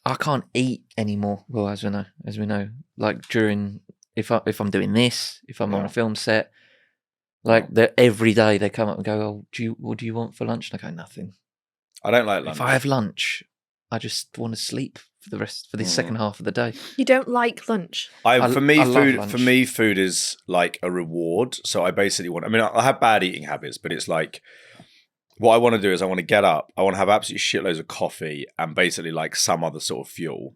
I can't eat anymore. Well, as we know, like during if I'm doing this, if I'm on a film set, like every day they come up and go, "Oh, what do you want for lunch?" And I go, "Nothing." I don't like lunch. If I have lunch, I just want to sleep for the second half of the day. You don't like lunch? For me, food is like a reward. So I basically I have bad eating habits, but it's like, what I want to do is I want to get up, I want to have absolutely shitloads of coffee and basically like some other sort of fuel.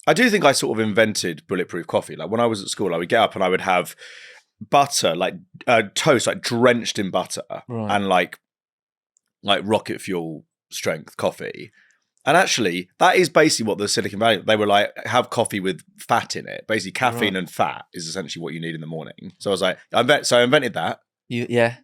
I do think I sort of invented bulletproof coffee. Like when I was at school, I would get up and I would have butter, like toast, like drenched in butter, and like rocket fuel strength coffee. And actually, that is basically what the Silicon Valley, they were like, have coffee with fat in it. Basically, caffeine and fat is essentially what you need in the morning. So I was like, I invented that. Yeah.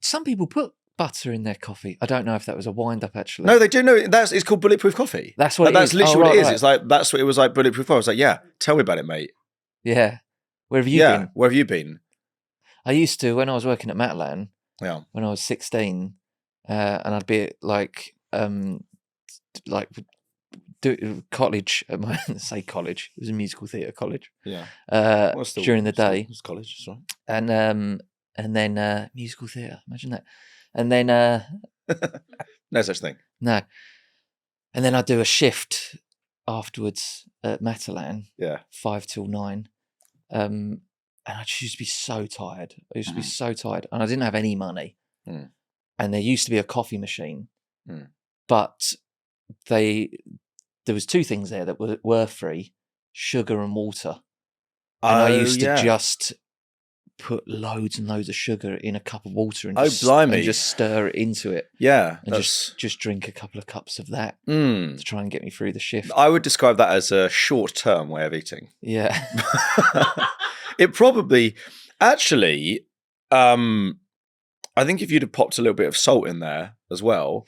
Some people put butter in their coffee. I don't know if that was a wind-up, actually. No, they do know. It's called bulletproof coffee. That's what that's literally what it is. Right. It's like, that's what it was like, bulletproof coffee. I was like, yeah, tell me about it, mate. Yeah. Where have you been? Where have you been? I used to, when I was working at Matalan, when I was 16, and I'd be like do college at my college. It was a musical theatre college. Yeah. During the day. It was college, that's right. And then musical theatre. Imagine that. And then no such thing. No. And then I'd do a shift afterwards at Matalan. Yeah. 5 till 9. And I just used to be so tired. I used to be so tired, and I didn't have any money. And there used to be a coffee machine, but there was two things there that were free: sugar and water. And I used to just put loads and loads of sugar in a cup of water and just stir it into it. Yeah, and just drink a couple of cups of that to try and get me through the shift. I would describe that as a short-term way of eating. Yeah. It probably, actually, I think if you'd have popped a little bit of salt in there as well,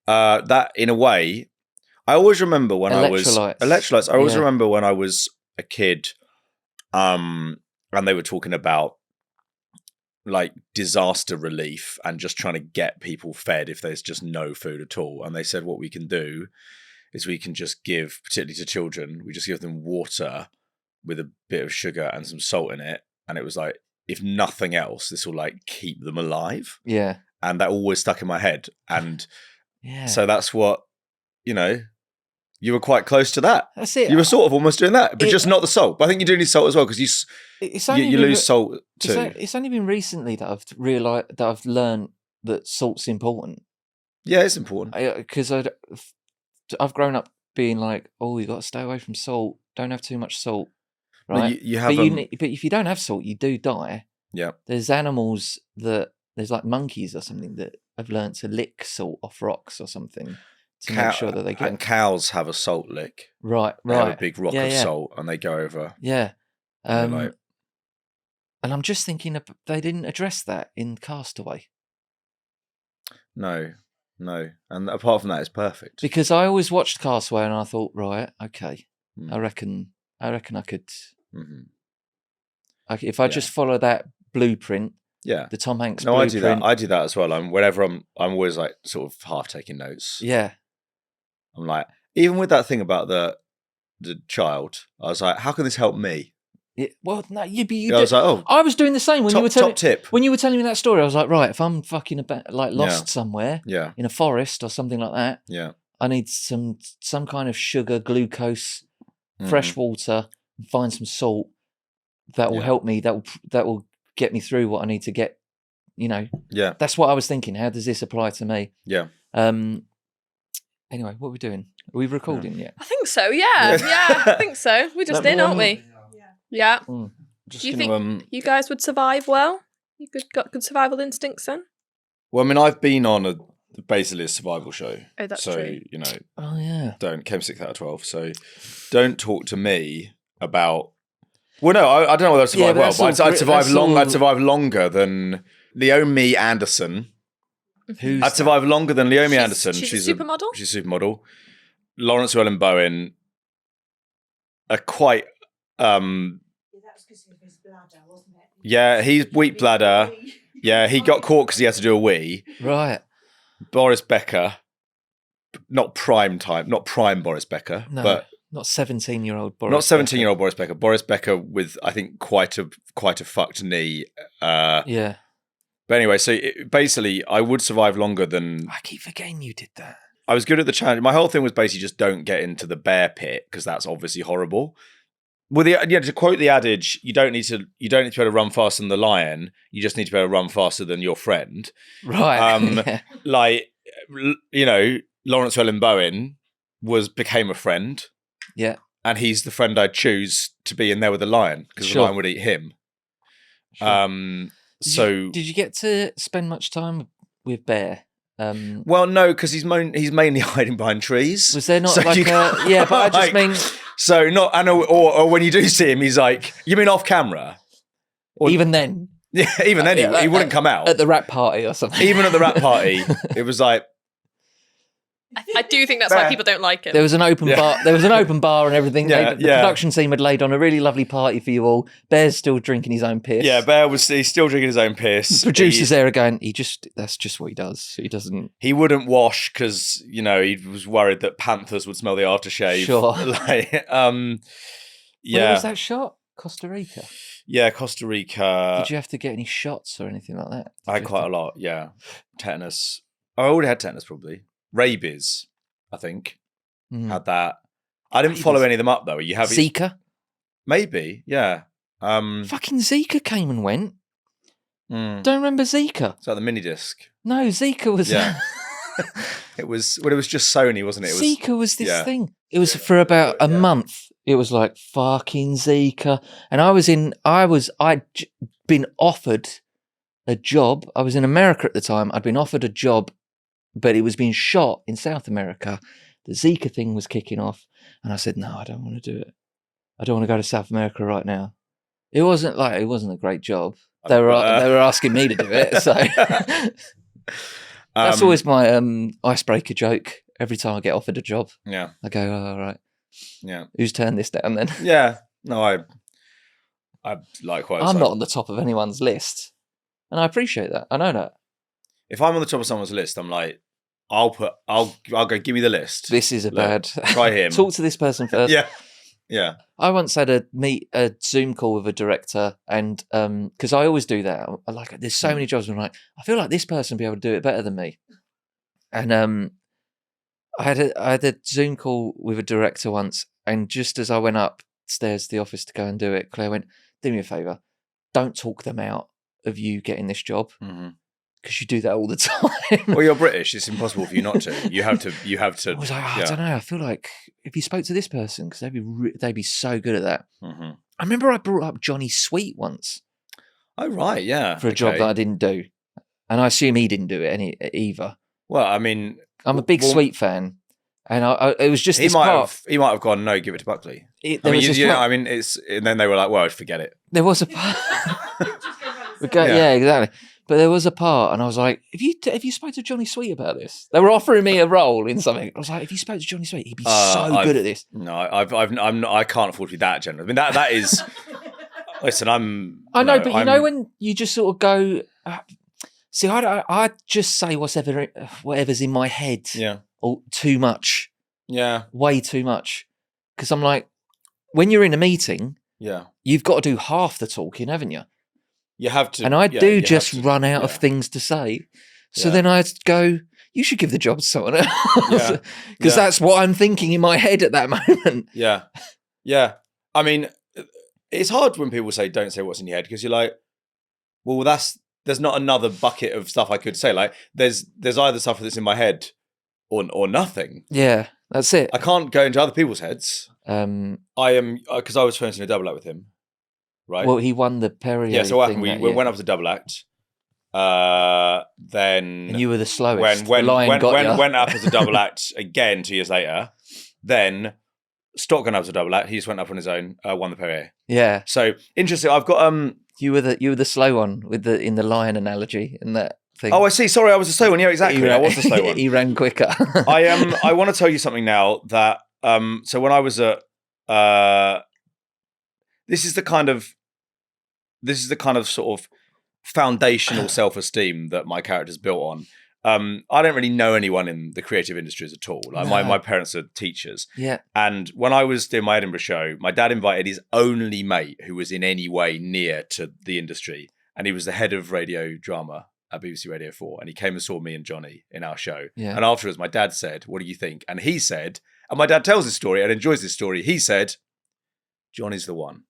that in a way, I always remember when electrolytes. I always remember when I was a kid, and they were talking about like disaster relief and just trying to get people fed if there's just no food at all. And they said what we can do is we can just give, particularly to children, we just give them water with a bit of sugar and some salt in it. And it was like, if nothing else, this will like keep them alive. Yeah. And that always stuck in my head. And so that's what, you were quite close to that. That's it. You were sort of almost doing that, but just not the salt. But I think you do need salt as well, because you lose salt too. It's only been recently that I've realised, that I've learned that salt's important. Yeah, it's important. Because I've grown up being like, oh, you got to stay away from salt. Don't have too much salt. Right? But if you don't have salt, you do die. Yeah. There's animals there's like monkeys or something that have learned to lick salt off rocks or something to make sure that they get. And cows have a salt lick. Right. They have a big rock of salt and they go over. Yeah. And I'm just thinking they didn't address that in Castaway. No. And apart from that, it's perfect. Because I always watched Castaway and I thought, right, okay, I reckon I could. If I just follow that blueprint, the Tom Hanks blueprint. I do that as well. Whenever I'm always like sort of half taking notes. Yeah. I'm like, even with that thing about the child, I was like, how can this help me? Yeah, well, no, I was like, oh, I was doing the same when top tip. When you were telling me that story, I was like, right, if I'm fucking lost somewhere, in a forest or something like that, I need some kind of sugar, glucose, fresh water, and find some salt that will help me. That will get me through what I need to get. Yeah, that's what I was thinking. How does this apply to me? Yeah. Anyway, what are we doing? Are we recording yet? I think so. Yeah, I think so. We're just in, aren't we? Yeah. Do you think you guys would survive well? You got good survival instincts then? Well, I mean, I've been on basically a survival show. Oh, that's true. Oh, yeah. Came 6 out of 12. So don't talk to me about. Well, no, I don't know whether I'd survive well, but I'd survive longer than Leomi Anderson. I'd survive longer than Leomi Anderson. She's a supermodel? She's a supermodel. Lawrence Llewellyn-Bowen are quite... that was because of his bladder, wasn't it? Yeah, he's weak bladder. Yeah, he got caught because he had to do a wee. Right. Boris Becker. not prime time, not prime Boris Becker, No, but not 17-year-old Boris. Not 17-year-old Boris Becker. Boris Becker with, I think, quite a fucked knee. Yeah. But anyway, so basically, I would survive longer than. I keep forgetting you did that. I was good at the challenge. My whole thing was basically just don't get into the bear pit because that's obviously horrible. Well, to quote the adage, you don't need to be able to run faster than the lion. You just need to be able to run faster than your friend. Right. Yeah. Like, you know, Lawrence Welling-Bowen became a friend. Yeah. And he's the friend I'd choose to be in there with the lion because the lion would eat him. Sure. So did you get to spend much time with Bear? Well, no, because he's mainly hiding behind trees. Was there not but I just mean. So not, or when you do see him, he's like, you mean off camera? Or, even then. Yeah, even then he wouldn't come out. At the rap party or something. Even at the rap party, it was like. I do think that's why people don't like it. There was an open bar. There was an open bar and everything. The production team had laid on a really lovely party for you all. Bear's still drinking his own piss. Yeah, he's still drinking his own piss. The producers there are going, that's just what he does. He doesn't. He wouldn't wash because, you know, he was worried that panthers would smell the aftershave. Sure. Where was that shot? Costa Rica. Yeah, Costa Rica. Did you have to get any shots or anything like that? I had quite a lot. Yeah, tetanus. I already had tetanus probably. Rabies, I think. Had that. I didn't follow any of them up though. You have Zika? Maybe, yeah. Fucking Zika came and went. Don't remember Zika. It's like the mini disc. No, Zika was. Yeah. It was just Sony, wasn't it? Zika was this thing. It was for about a month. It was like fucking Zika, and I'd been offered a job. I was in America at the time. I'd been offered a job, but it was being shot in South America. The Zika thing was kicking off, and I said, "No, I don't want to do it. I don't want to go to South America right now." It wasn't a great job. They were asking me to do it, so that's always my icebreaker joke. Every time I get offered a job, I go, "Oh, all right, who's turned this down then?" Yeah, no, I likewise. I'm not on the top of anyone's list, and I appreciate that. I know that. If I'm on the top of someone's list, I'm like, I'll go, give me the list. This is bad. Try him. Talk to this person first. Yeah. I once had a Zoom call with a director, and because I always do that. I like, there's so many jobs where I'm like, I feel like this person would be able to do it better than me. And I had a Zoom call with a director once, and just as I went upstairs to the office to go and do it, Claire went, "Do me a favour, don't talk them out of you getting this job." Because you do that all the time. Well, you're British. It's impossible for you not to. You have to. I was like, I don't know. I feel like if you spoke to this person, because they'd be so good at that. I remember I brought up Johnny Sweet once. Oh right, yeah. For a job that I didn't do, and I assume he didn't do it either. Well, I mean, I'm a big Sweet fan, and it was just this part. He might have gone, no, give it to Buckley. And then they were like, well, forget it. There was a part. Yeah, exactly. But there was a part, and I was like, "If you spoke to Johnny Sweet about this?" They were offering me a role in something. I was like, "If you spoke to Johnny Sweet, he'd be so good at this." No, I can't afford to be that generous. I mean, that is. Listen, I know, but you know when you just sort of go. See, I just say whatever's in my head. Yeah. Or too much. Yeah. Way too much. Because I'm like, when you're in a meeting. Yeah. You've got to do half the talking, haven't you? You have to. And I just run out of things to say. So then I'd go, you should give the job to someone else. Because that's what I'm thinking in my head at that moment. Yeah. Yeah. I mean, it's hard when people say, don't say what's in your head. Because you're like, well, there's not another bucket of stuff I could say. Like, there's either stuff that's in my head or nothing. Yeah, that's it. I can't go into other people's heads. I am, because I was first in a double act with him. Right. Well, he won the Perrier. Yeah, so what happened? We went up to double act. Then and you were the slowest. Went up as a double act again 2 years later. Then stopped going up as a double act. He just went up on his own. Won the Perrier. Yeah. So interesting. I've got You were the slow one in the lion analogy in that thing. Oh, I see. Sorry, I was the slow one. Yeah, exactly. I was the slow one. He ran quicker. I want to tell you something now that so when I was at this is the kind of sort of foundational self-esteem that my character's built on. I don't really know anyone in the creative industries at all. Like my parents are teachers. Yeah. And when I was doing my Edinburgh show, my dad invited his only mate who was in any way near to the industry. And he was the head of radio drama at BBC Radio 4. And he came and saw me and Johnny in our show. Yeah. And afterwards, my dad said, "What do you think?" And he said, and my dad tells this story and enjoys this story. He said, "Johnny's the one."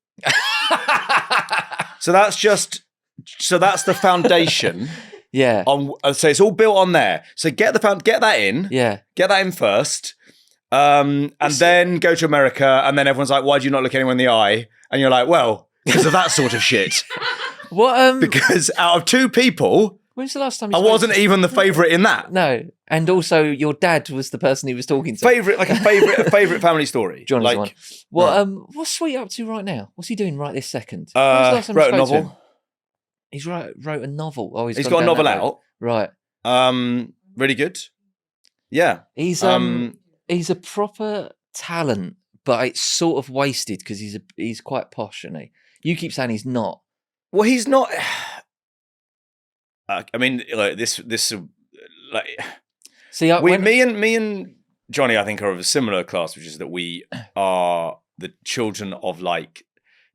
So that's the foundation. Yeah. So it's all built on there. So get that in. Yeah. Get that in first. And then go to America. And then everyone's like, "Why do you not look anyone in the eye?" And you're like, "Well, because of that sort of shit." What? Because out of two people, when's the last time I wasn't even the favourite in that. No. And also your dad was the person he was talking to. A favourite family story. Johnny's like, one. Well, what's Sweet up to right now? What's he doing right this second? Wrote a novel. He's wrote a novel. Oh, he's got a novel out. Right. Really good. Yeah. He's a proper talent, but it's sort of wasted because he's quite posh, isn't he? You keep saying he's not. Well, he's not. I mean, like this, like. See, me and Johnny, I think, are of a similar class, which is that we are the children of like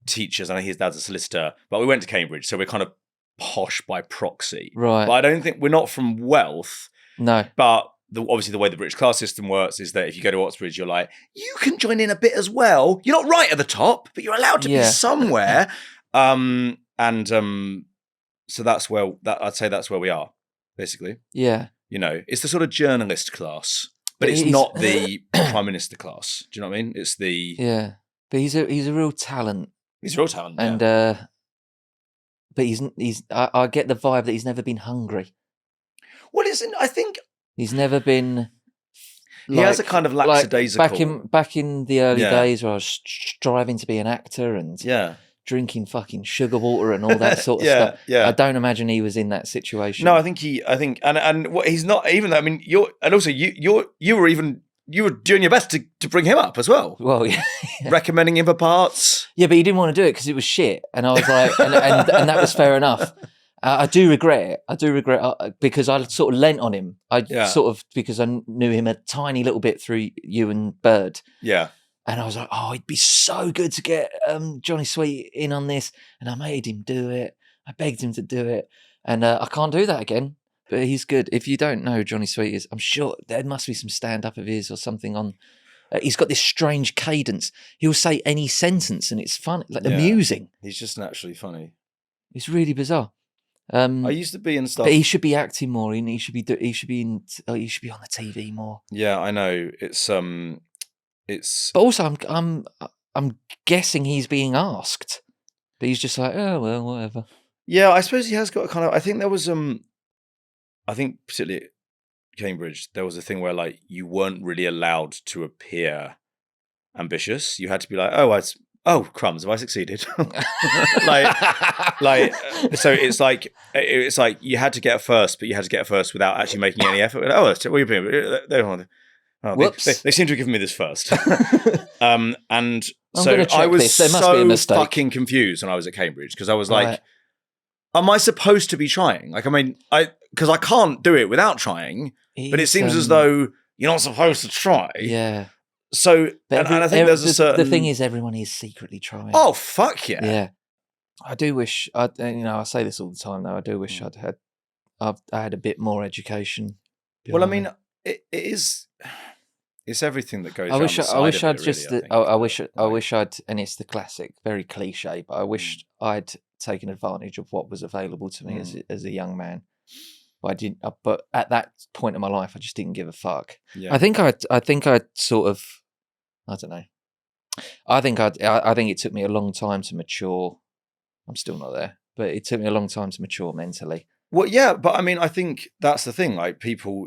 teachers. I know his dad's a solicitor, but we went to Cambridge, so we're kind of posh by proxy. Right. But I don't think we're not from wealth. No. But obviously the way the British class system works is that if you go to Oxbridge, you're like, you can join in a bit as well. You're not right at the top, but you're allowed to be somewhere. So that's where I'd say that's where we are, basically. Yeah. You know, it's the sort of journalist class, but it's not the prime minister class. Do you know what I mean? It's the but he's a real talent. He's a real talent, and but he's I get the vibe that he's never been hungry. Well, isn't I think he's never been. He has a kind of lackadaisical. Back in the early days where I was striving to be an actor and drinking fucking sugar water and all that sort of stuff. Yeah. I don't imagine he was in that situation. No, I think and what he's not even. I mean, you were doing your best to bring him up as well. Well, yeah. Recommending him for parts. Yeah, but he didn't want to do it because it was shit, and I was like, and that was fair enough. I do regret it. Because I sort of lent on him. Because I knew him a tiny little bit through you and Bird. Yeah. And I was like, oh, it'd be so good to get Johnny Sweet in on this. And I made him do it. I begged him to do it. And I can't do that again. But he's good. If you don't know who Johnny Sweet is, I'm sure there must be some stand-up of his or something on. He's got this strange cadence. He'll say any sentence and it's fun, amusing. He's just naturally funny. It's really bizarre. I used to be in stuff, but he should be acting more. He should be on the TV more. Yeah, I know. It's. But also, I'm guessing he's being asked, but he's just like, oh well, whatever. Yeah, I suppose he has got a kind of. I think there was I think particularly at Cambridge, there was a thing where like you weren't really allowed to appear ambitious. You had to be like, oh crumbs, have I succeeded? So it's like you had to get a first, but you had to get a first without actually making any effort. What are you doing? They seem to have given me this first. And so I was so fucking confused when I was at Cambridge because I was like, am I supposed to be trying? Like, I mean, because I can't do it without trying, but it seems as though you're not supposed to try. Yeah. So, and I think there's a certain... The thing is, everyone is secretly trying. Oh, fuck yeah. Yeah. I do wish, I say this all the time, though, I do wish I had a bit more education. Well, I mean, it's everything that goes I wish I'd, and it's the classic, very cliche, but I wish I'd taken advantage of what was available to me as a young man. But I didn't. But at that point in my life, I just didn't give a fuck. Yeah. I think I'd sort of, I don't know. I think it took me a long time to mature. I'm still not there, but it took me a long time to mature mentally. Well, yeah, but I mean, I think that's the thing. Like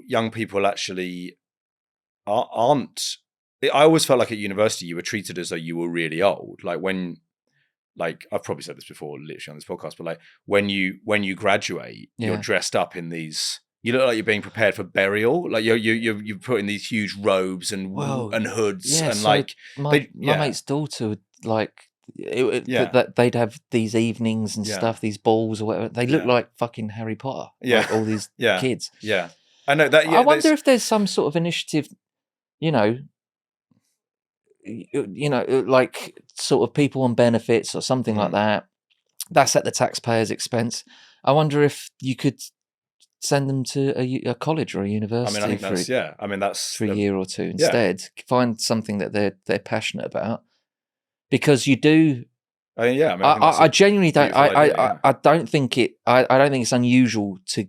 young people actually aren't. I always felt like at university you were treated as though you were really old. Like when. Like I've probably said this before, literally on this podcast, but like when you graduate, you're dressed up in these. You look like you're being prepared for burial. Like you're put in these huge robes and hoods and like my mate's daughter would like that they'd have these evenings and stuff, these balls or whatever. They look like fucking Harry Potter. Yeah, like all these kids. Yeah. I know that. Yeah, I wonder if there's some sort of initiative, like sort of people on benefits or something like that. That's at the taxpayer's expense. I wonder if you could send them to a college or a university. I think that's for a year or two instead. Find something that they're passionate about, because you do. I genuinely don't. I don't think it. I don't think it's unusual to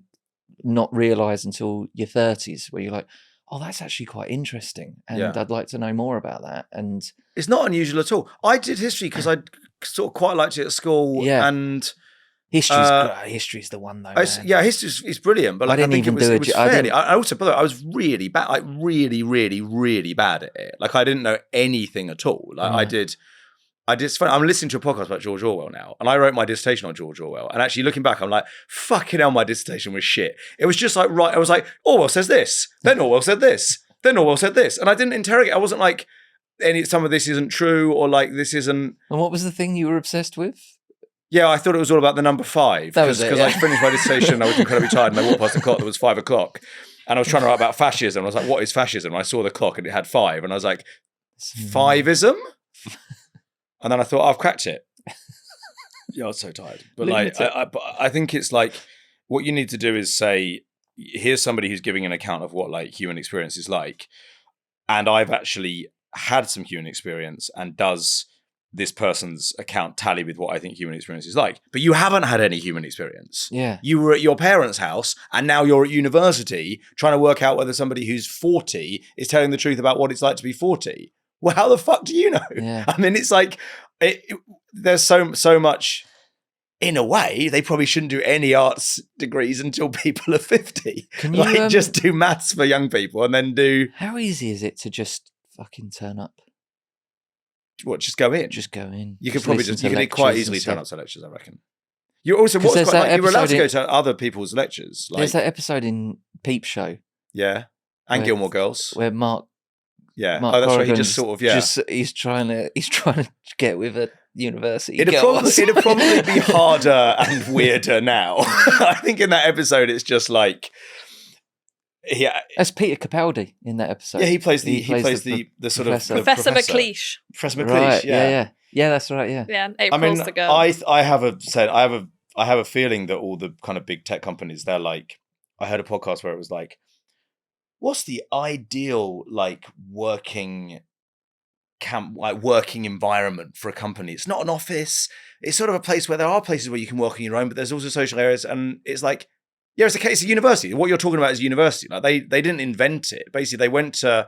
not realise until your 30s, where you're like, oh, that's actually quite interesting, and I'd like to know more about that. And it's not unusual at all. I did history because I sort of quite liked it at school, and history's the one though. History's brilliant, but I think it was fairly. I also, by the way, I was really bad, like really, really, really bad at it. Like I didn't know anything at all. Like I did. It's funny. I'm listening to a podcast about George Orwell now, and I wrote my dissertation on George Orwell. And actually, looking back, I'm like, fucking hell, my dissertation was shit. It was just like, I was like, Orwell says this, then Orwell said this, then Orwell said this, and I didn't interrogate. I wasn't like, some of this isn't true, or like this isn't. And what was the thing you were obsessed with? Yeah, I thought it was all about the number 5 because I finished my dissertation. I was incredibly tired, and I walked past the clock. That was 5 o'clock, and I was trying to write about fascism. I was like, "What is fascism?" And I saw the clock, and it had 5, and I was like, "Fiveism." And then I thought, I've cracked it. I was so tired. But I think it's like, what you need to do is say, here's somebody who's giving an account of what like human experience is like. And I've actually had some human experience, and does this person's account tally with what I think human experience is like? But you haven't had any human experience. Yeah. You were at your parents' house, and now you're at university trying to work out whether somebody who's 40 is telling the truth about what it's like to be 40. Well, how the fuck do you know? Yeah. I mean, it's like there's so much. In a way, they probably shouldn't do any arts degrees until people are 50. Can you just do maths for young people, and then do? How easy is it to just fucking turn up? What? Just go in. Just go in. You could probably quite easily turn up to lectures, I reckon. You also you're allowed to go to other people's lectures. There's that episode in Peep Show. Yeah, and Gilmore Girls, where Mark. Yeah, that's right. He just sort of he's trying to get with a university. It'd probably be harder and weirder now. I think in that episode, it's just like, that's Peter Capaldi in that episode. Yeah, he plays the sort of Professor McLeish. Professor McLeish. Right, yeah, that's right. Yeah, yeah. April's the girl. I have a feeling that all the kind of big tech companies, they're like, I heard a podcast where it was like, what's the ideal like working environment for a company? It's not an office. It's sort of a place where there are places where you can work on your own, but there's also social areas. And it's like, yeah, it's a university. What you're talking about is a university. Like they didn't invent it. Basically, they went to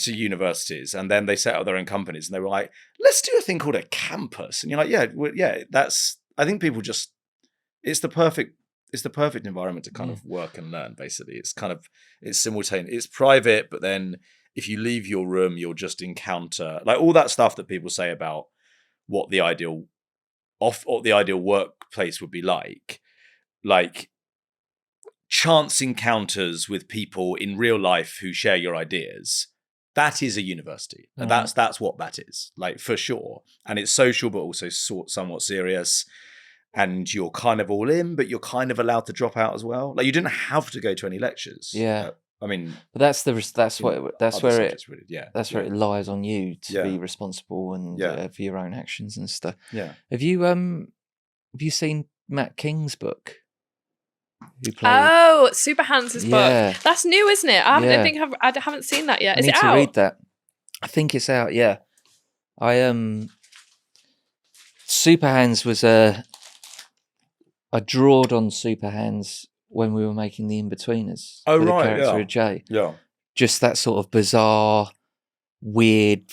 universities, and then they set up their own companies, and they were like, let's do a thing called a campus. And you're like, I think people just, it's the perfect environment to kind of work and learn. Basically, it's simultaneous. It's private, but then if you leave your room, you'll just encounter like all that stuff that people say about what the ideal workplace would be like chance encounters with people in real life who share your ideas. That is a university. And that's what that is, like, for sure. And it's social, but also somewhat serious. And you're kind of all in, but you're kind of allowed to drop out as well. Like, you didn't have to go to any lectures. Yeah. I mean, but that's where it lies on you to be responsible and for your own actions and stuff. Yeah. Have you seen Matt King's book? Superhands' book. That's new, isn't it? I haven't seen that yet. Is it out? I need to read that. I think it's out. Yeah. Superhands was I drawed on Superhands when we were making the Inbetweeners. Oh, for the right, character of Jay. Yeah. Just that sort of bizarre, weird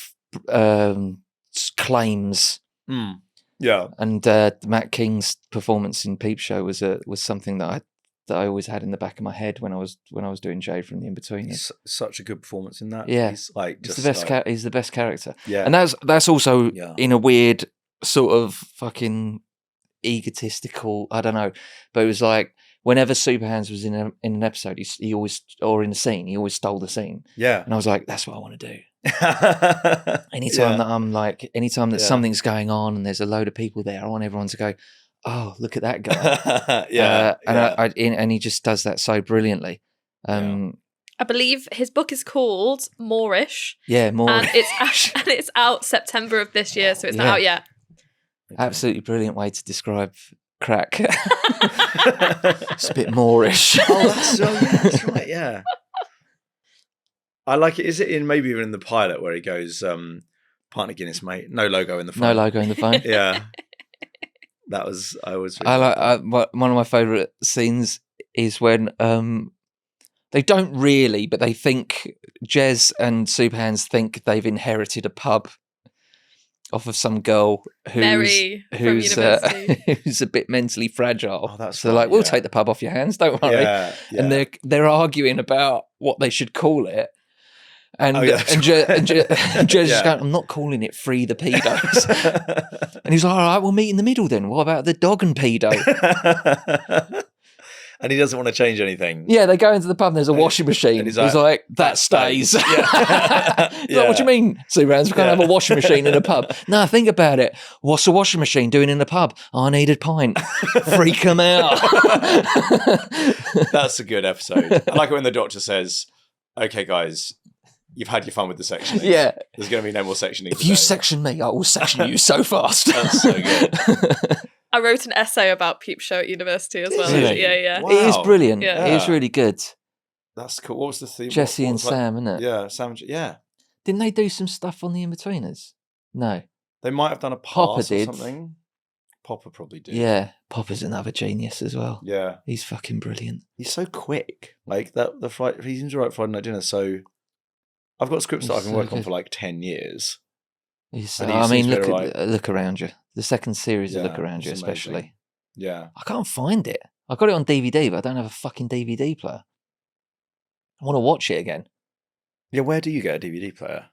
claims. Mm. Yeah. And Matt King's performance in Peep Show was something that I always had in the back of my head when I was doing Jay from the Inbetweeners. Such a good performance in that. Yeah. He's like just he's the best character. Yeah. And that's also in a weird sort of fucking egotistical, I don't know, but it was like whenever Superhands was in an episode, he always, or in a scene, he always stole the scene. Yeah. And I was like, that's what I want to do. Anytime that something's going on and there's a load of people there, I want everyone to go, oh, look at that guy. And he just does that so brilliantly. I believe his book is called Moorish. Yeah, Moorish. And it's out September of this year, so it's not out yet. Absolutely brilliant way to describe crack. It's a bit Moorish. Oh, that's right, yeah. I like it. Is it maybe even in the pilot where he goes, pint of Guinness, mate, no logo in the phone. No logo in the phone. Yeah. That was, I was. One of my favourite scenes is when they don't really, but they think Jez and Superhands think they've inherited a pub off of some girl who's a bit mentally fragile. Oh, that's so they're like, we'll take the pub off your hands, don't worry. Yeah. And they're arguing about what they should call it. And Jez is going, I'm not calling it Free the Pedos. And he's like, all right, we'll meet in the middle then. What about the dog and pedo? And he doesn't want to change anything. Yeah, they go into the pub and there's a washing machine. And he's like, that stays. He's like, what do you mean, Superhands? We can't have a washing machine in a pub. No, think about it. What's a washing machine doing in a pub? I need a pint. Freak them out. That's a good episode. I like it when the doctor says, okay, guys, you've had your fun with the sectioning. Yeah. There's going to be no more sectioning. If you section me, I will section you so fast. That's so good. I wrote an essay about Peep Show at university as well. Really? Yeah. Wow. It is brilliant. Yeah. It is really good. That's cool. What was the theme? Jesse and Sam, isn't it? Yeah, Sam. Yeah. Didn't they do some stuff on the Inbetweeners? No. They might have done a Popper pass or did. something. Popper probably did. Yeah. Popper's another genius as well. Yeah. He's fucking brilliant. He's so quick. Like that. He seems to write Friday Night Dinner. So I've got scripts that I can work on for like 10 years. I mean, look around you. The second series of Look Around You, especially. Amazing. Yeah. I can't find it. I got it on DVD, but I don't have a fucking DVD player. I want to watch it again. Yeah, where do you get a DVD player?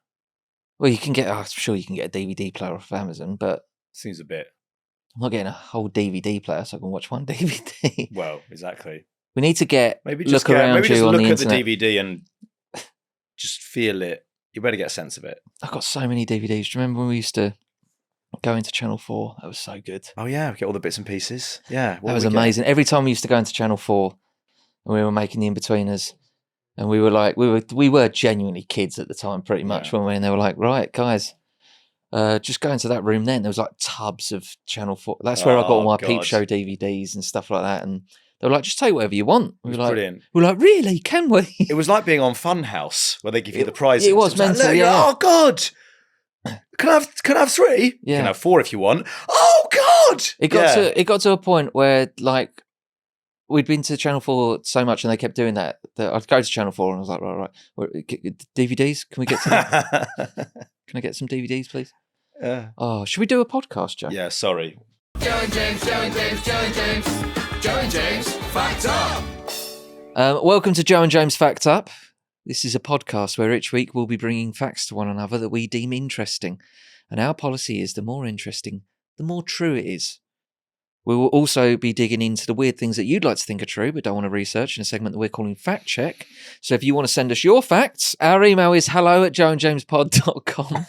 Well, I'm sure you can get a DVD player off Amazon, but seems a bit. I'm not getting a whole DVD player so I can watch one DVD. Well, exactly. We need to get maybe Look Around You on the internet. Look at the DVD and just feel it. You better get a sense of it. I've got so many DVDs. Do you remember when we used to go into Channel 4? That was so good. Oh yeah, we get all the bits and pieces. Yeah, that was amazing. Every time we used to go into Channel 4 and we were making the Inbetweeners, and we were genuinely kids at the time, pretty much, when they were like, right, guys, just go into that room. Then there was like tubs of Channel 4. That's where I got all my Peep Show DVDs and stuff like that. And they were like, just take whatever you want. We were like, brilliant. We were like, really? Can we? It was like being on Funhouse where they give you the prizes. It was mental. Like, oh God. Can I have 3? Yeah. You can have 4 if you want. Oh God! It got to a point where like we'd been to Channel 4 so much, and they kept doing that I'd go to Channel 4 and I was like, right, DVDs? Can we get some? Can I get some DVDs, please? Yeah. Oh, should we do a podcast, Joe? Yeah. Sorry. Joe and James, Fact Up. Welcome to Joe and James Fact Up. This is a podcast where each week we'll be bringing facts to one another that we deem interesting. And our policy is the more interesting, the more true it is. We will also be digging into the weird things that you'd like to think are true but don't want to research in a segment that we're calling Fact Check. So if you want to send us your facts, our email is hello@joeandjamespod.com.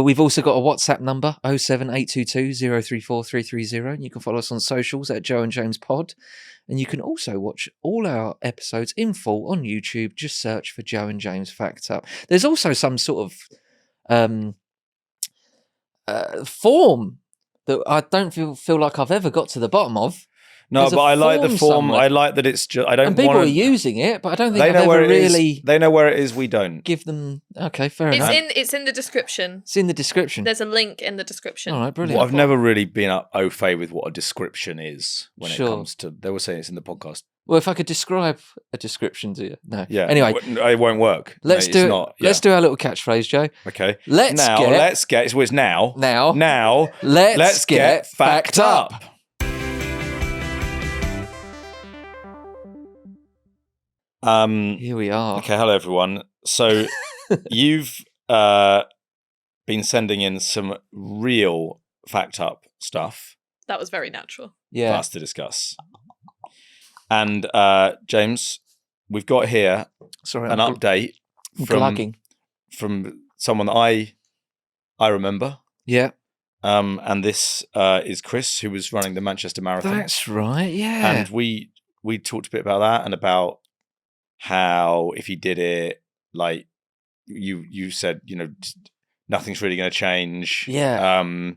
We've also got a WhatsApp number, 07822 034 330. And you can follow us on socials at Joe and James Pod. And you can also watch all our episodes in full on YouTube. Just search for Joe and James Fact Up. There's also some sort of form that I don't feel like I've ever got to the bottom of. No, but I like the form. Somewhere. I like that it's just. I don't. And people are using it, but I don't think I've ever really. They know where it is. We don't Give them. Okay, fair enough. It's in the description. It's in the description. There's a link in the description. All right, brilliant. Well, I've never really been au fait with what a description is when it comes to. They were saying it's in the podcast. Well, if I could describe a description to you, no. Yeah. Anyway, it won't work. Let's do our little catchphrase, Joe. Okay. Let's get. So it's now. Now. Let's get fact up. Here we are. Okay, hello everyone. So you've been sending in some real fact up stuff. That was very natural. Yeah. For us to discuss. And James, we've got here an update from someone that I remember. Yeah. And this is Chris, who was running the Manchester Marathon. That's right, yeah. And we we talked a bit about that and about how if he did it, like you said, nothing's really going to change. Yeah. And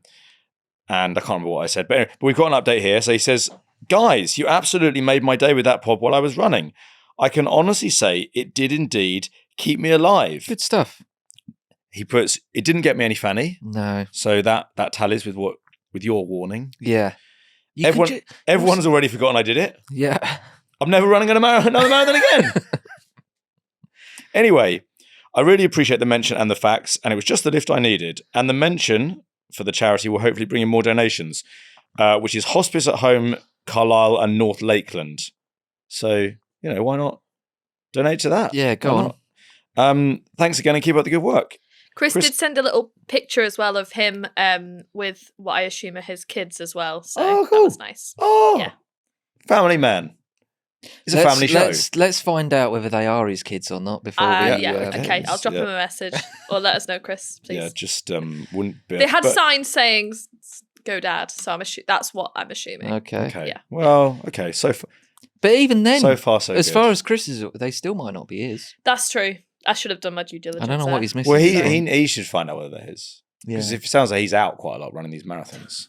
I can't remember what I said, but anyway, we've got an update here. So he says, guys, you absolutely made my day with that pod while I was running. I can honestly say it did indeed keep me alive. Good stuff. He puts, it didn't get me any fanny. No. So that tallies with your warning. Yeah. Everyone's already forgotten I did it. Yeah. I'm never running another marathon again. Anyway, I really appreciate the mention and the facts, and it was just the lift I needed. And the mention for the charity will hopefully bring in more donations, which is Hospice at Home, Carlisle and North Lakeland. So, why not donate to that? Yeah, go on. Thanks again and keep up the good work. Chris did send a little picture as well of him with what I assume are his kids as well. So cool. That was nice. Oh, yeah. Family man. It's a family show. Let's find out whether they are his kids or not before we... Okay, I'll drop him a message. Or let us know, Chris, please. Yeah, just wouldn't be... They had signs saying, go dad, so that's what I'm assuming. Okay. Yeah. Well, okay, so far... But even then, so far, so as good. far as Chris's, they still might not be his. That's true. I should have done my due diligence. I don't know what he's missing. Well, he should find out whether they're his. Yeah. Because if it sounds like he's out quite a lot running these marathons,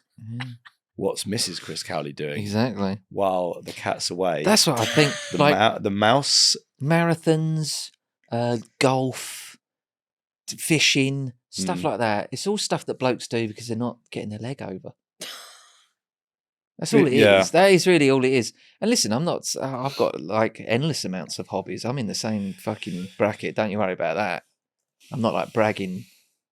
what's Mrs. Chris Cowley doing? Exactly. While the cat's away. That's what I think. The mouse. Marathons, golf, fishing, stuff like that. It's all stuff that blokes do because they're not getting their leg over. That's all it is. That is really all it is. And listen, I've got like endless amounts of hobbies. I'm in the same fucking bracket. Don't you worry about that. I'm not like bragging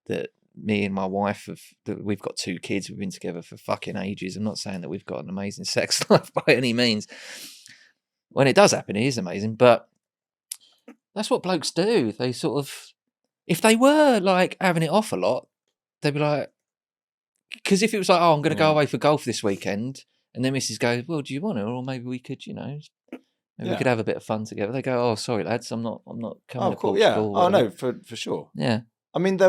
that me and my wife that we've got 2 kids. We've been together for fucking ages. I'm not saying that we've got an amazing sex life by any means. When it does happen, it is amazing. But that's what blokes do. They sort of, if they were like having it off a lot, they'd be like, because if it was like, I'm going to go away for golf this weekend, and then Mrs. goes, well, do you want to? Or maybe we could, we could have a bit of fun together. They go, oh, sorry, lads, I'm not coming to cool. Portugal. Oh, no, for sure. Yeah. I mean,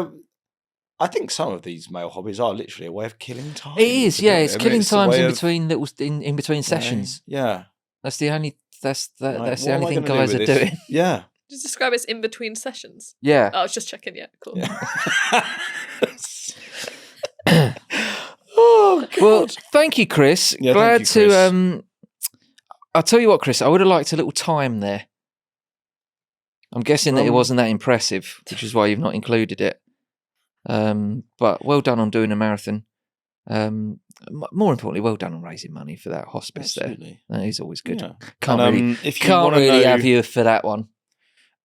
I think some of these male hobbies are literally a way of killing time. It is, yeah. It's killing time in between sessions. Yeah. That's the only the only thing guys are doing. Yeah. Just describe it as in between sessions. Yeah. Oh, I was just checking. Yeah, cool. Yeah. Oh, well, thank you, Chris. Yeah, Glad thank you, Chris. to. I'll tell you what, Chris. I would have liked a little time there. I'm guessing that it wasn't that impressive, which is why you've not included it. But well done on doing a marathon. More importantly, well done on raising money for that hospice. Absolutely. There. That is always good. Yeah. Can't really have you for that one.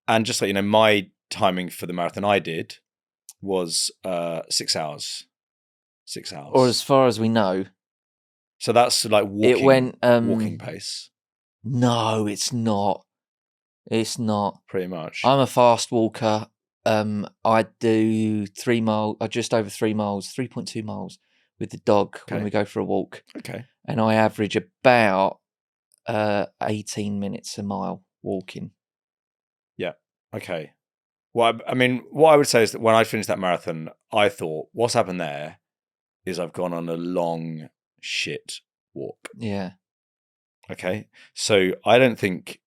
And just like my timing for the marathon I did was 6 hours. 6 hours. Or as far as we know. So that's like walking. It went walking pace. No, it's not. It's not. Pretty much. I'm a fast walker. I do 3 miles, just over 3 miles, 3.2 miles with the dog when we go for a walk. Okay. And I average about 18 minutes a mile walking. Yeah. Okay. Well, I mean, what I would say is that when I finished that marathon, I thought, what's happened there is I've gone on a long shit walk. Yeah. Okay. So I think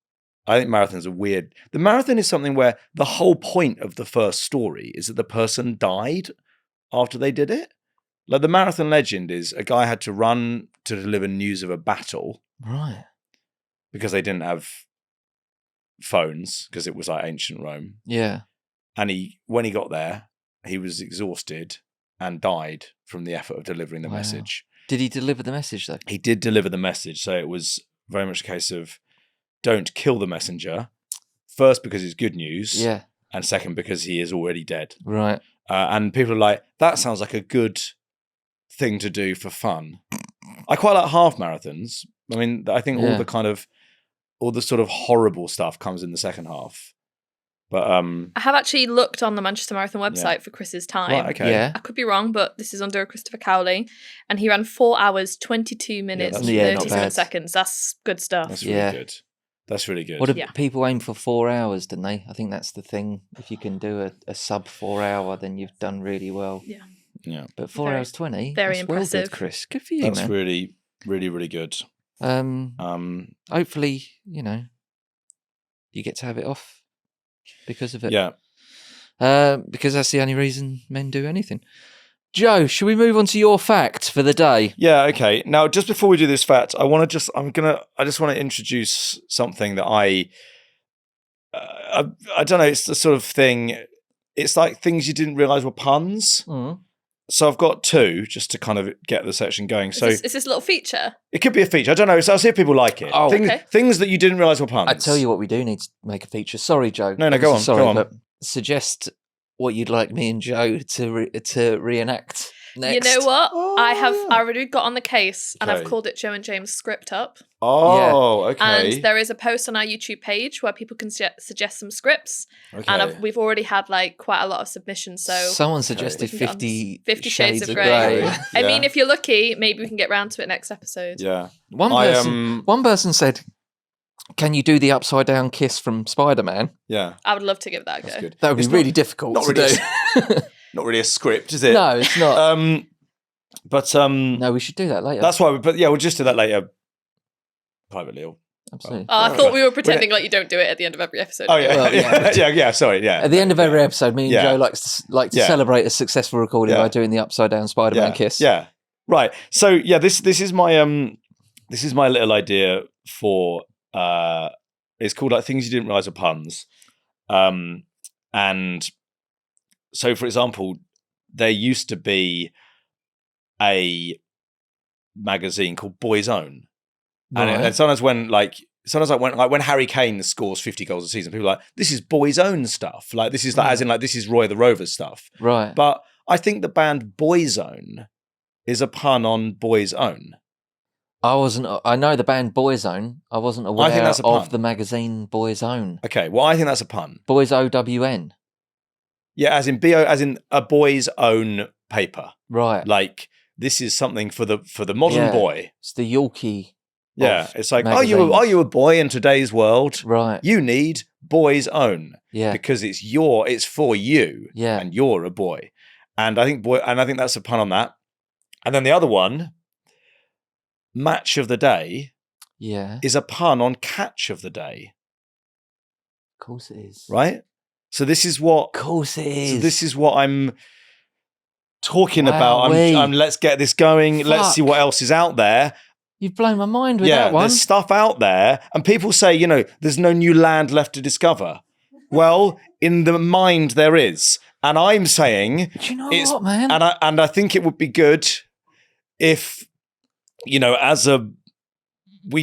marathons are weird. The marathon is something where the whole point of the first story is that the person died after they did it. Like the marathon legend is a guy had to run to deliver news of a battle. Right. Because they didn't have phones because it was like ancient Rome. Yeah. And when he got there, he was exhausted and died from the effort of delivering the message. Did he deliver the message though? He did deliver the message. So it was very much a case of don't kill the messenger. First, because it's good news. Yeah. And second, because he is already dead. Right. And people are like, that sounds like a good thing to do for fun. I quite like half marathons. I mean, I think all the sort of horrible stuff comes in the second half. But I have actually looked on the Manchester Marathon website for Chris's time. Right, okay. Yeah. I could be wrong, but this is under Christopher Cowley, and he ran 4 hours, 22 minutes, and 37 seconds. That's good stuff. That's really good. That's really good. What do people aim for 4 hours, don't they? I think that's the thing. If you can do a sub 4 hour, then you've done really well. Yeah. But 4 hours 20, very that's impressive. Well good, Chris. Good for you, that's man. Really, really, really good. Hopefully, you get to have it off because of it. Yeah. Because that's the only reason men do anything. Joe, should we move on to your fact for the day? Yeah, okay. Now, just before we do this fact, I just want to introduce something that I don't know, it's the sort of thing, it's like things you didn't realise were puns. Mm. So I've got two, just to kind of get the section going. Is this a little feature? It could be a feature. I don't know. So I'll see if people like it. Oh, things that you didn't realise were puns. I tell you what, we do need to make a feature. Sorry, Joe. No, go on. Sorry, go on. but suggest what you'd like me and Joe to reenact next. You know what? I already got on the case and I've called it Joe and James Script Up. Oh, okay. And there is a post on our YouTube page where people can suggest some scripts. Okay. And we've already had quite a lot of submissions. So someone suggested 50 Shades of Grey. Yeah. I mean, if you're lucky, maybe we can get round to it next episode. Yeah. One person said, "Can you do the upside down kiss from Spider-Man?" Yeah. I would love to give that a go. Good. That would be really difficult to do. Not really a script, is it? No, it's not. No, we should do that later. That's why. We'll just do that later, privately. Absolutely. Oh, I thought we were pretending like you don't do it at the end of every episode. Oh yeah, Well, yeah. Sorry, yeah. At the end of every episode, me and Joe like to celebrate a successful recording by doing the upside down Spider-Man kiss. Yeah. Right. So yeah, this is my little idea for it's called things you didn't realise were puns. And so for example, there used to be a magazine called Boy's Own. And sometimes when Harry Kane scores 50 goals a season, people are like, this is Boy's Own stuff. This is this is Roy the Rover's stuff. Right. But I think the band Boy's Own is a pun on Boy's Own. I know the band Boy's Own. I wasn't aware that's a pun. of the magazine Boy's Own. Okay, well I think that's a pun. Boys OWN. Yeah, as in a boy's own paper. Right. This is something for the modern boy. It's the Yorkie. Yeah, it's like, magazines. are you a boy in today's world? Right. You need Boy's Own. Yeah. Because it's for you. Yeah. And you're a boy. And I think that's a pun on that. And then the other one, Match of the Day, is a pun on Catch of the Day. Of course it is. Right? So this is what Of course it is. So this is what I'm talking about. Let's get this going. Fuck. Let's see what else is out there. You've blown my mind with that one. There's stuff out there, and people say, there's no new land left to discover. Well, in the mind there is, and I'm saying, do you know what, man? And I think it would be good if, we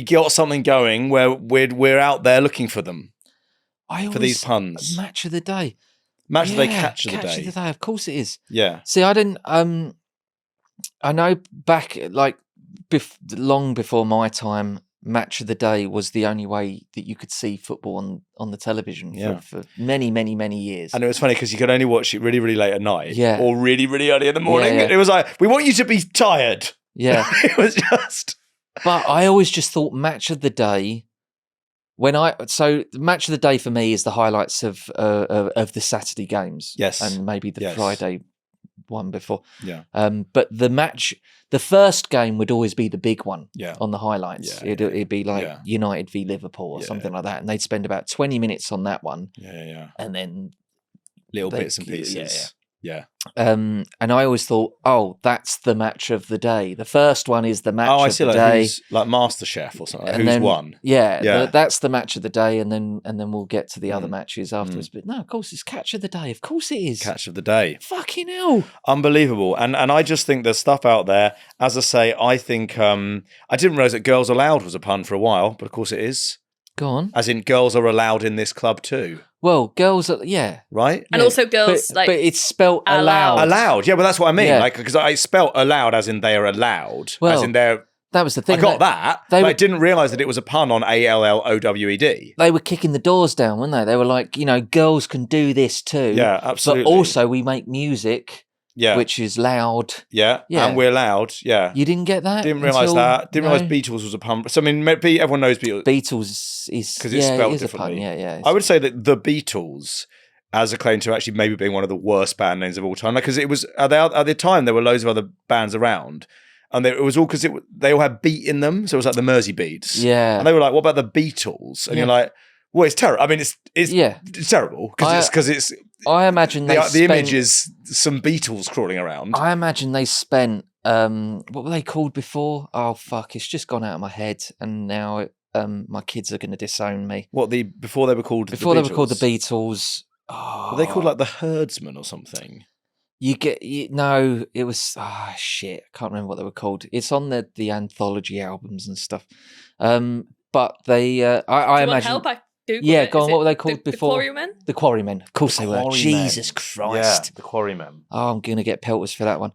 got something going where we're out there looking for them, for these puns. Match of the Day. Match of the Day, Catch of the Day. Catch of the Day. Of course it is. Yeah. See, I didn't. I know back long before my time, Match of the Day was the only way that you could see football on the television for many, many, many years. And it was funny because you could only watch it really, really late at night, or really, really early in the morning. Yeah. It was like, we want you to be tired. Yeah, it was just. But I always just thought Match of the Day. So Match of the Day for me is the highlights of the Saturday games, yes, and maybe the Friday one before, yeah. But the first game would always be the big one, on the highlights. Yeah, it'd be like United v Liverpool or something like that, and they'd spend about 20 minutes on that one, and then little bits and pieces. Yeah. And I always thought, that's the match of the day. The first one is the match of the day. Who's, like MasterChef or something. And who's then, won? Yeah. That's the match of the day, and then we'll get to the other matches afterwards. But no, of course it's Catch of the Day. Of course it is. Catch of the Day. Fucking hell. Unbelievable. And I just think there's stuff out there. As I say, I think I didn't realise that Girls Aloud was a pun for a while, but of course it is. Go on. As in, girls are allowed in this club too. Well, girls are, right? And also girls, but it's spelt allowed. Allowed, yeah, but that's what I mean. Because I spelt allowed as in they are allowed. Well, as in they're... That was the thing. I got that, but I didn't realise that it was a pun on ALLOWED. They were kicking the doors down, weren't they? They were like, girls can do this too. Yeah, absolutely. But also we make music, which is loud. Yeah, and we're loud, You didn't get that? Didn't realise that. Didn't realise Beatles was a pun. So, I mean, everyone knows Beatles. Beatles is... Because it's spelled differently. Yeah. I would say that the Beatles, as a claim to actually maybe being one of the worst band names of all time, because it was, at the time, there were loads of other bands around. And it was all because they all had beat in them. So it was like the Mersey beats. Yeah. And they were like, what about the Beatles? And you're like, well, it's terrible. I mean, it's terrible because it's I imagine the image is some Beatles crawling around. I imagine they spent what were they called before? Oh fuck, it's just gone out of my head, and now my kids are going to disown me. Before they were called the Beatles? Oh. Were they called like the Herdsmen or something? It was shit. I can't remember what they were called. It's on the anthology albums and stuff. But they I imagine. Help? I Googled yeah, it. go on. What were they called before? The Quarrymen? The Quarrymen. Of course they were. Jesus Christ. Yeah, the Quarrymen. Oh, I'm going to get pelters for that one.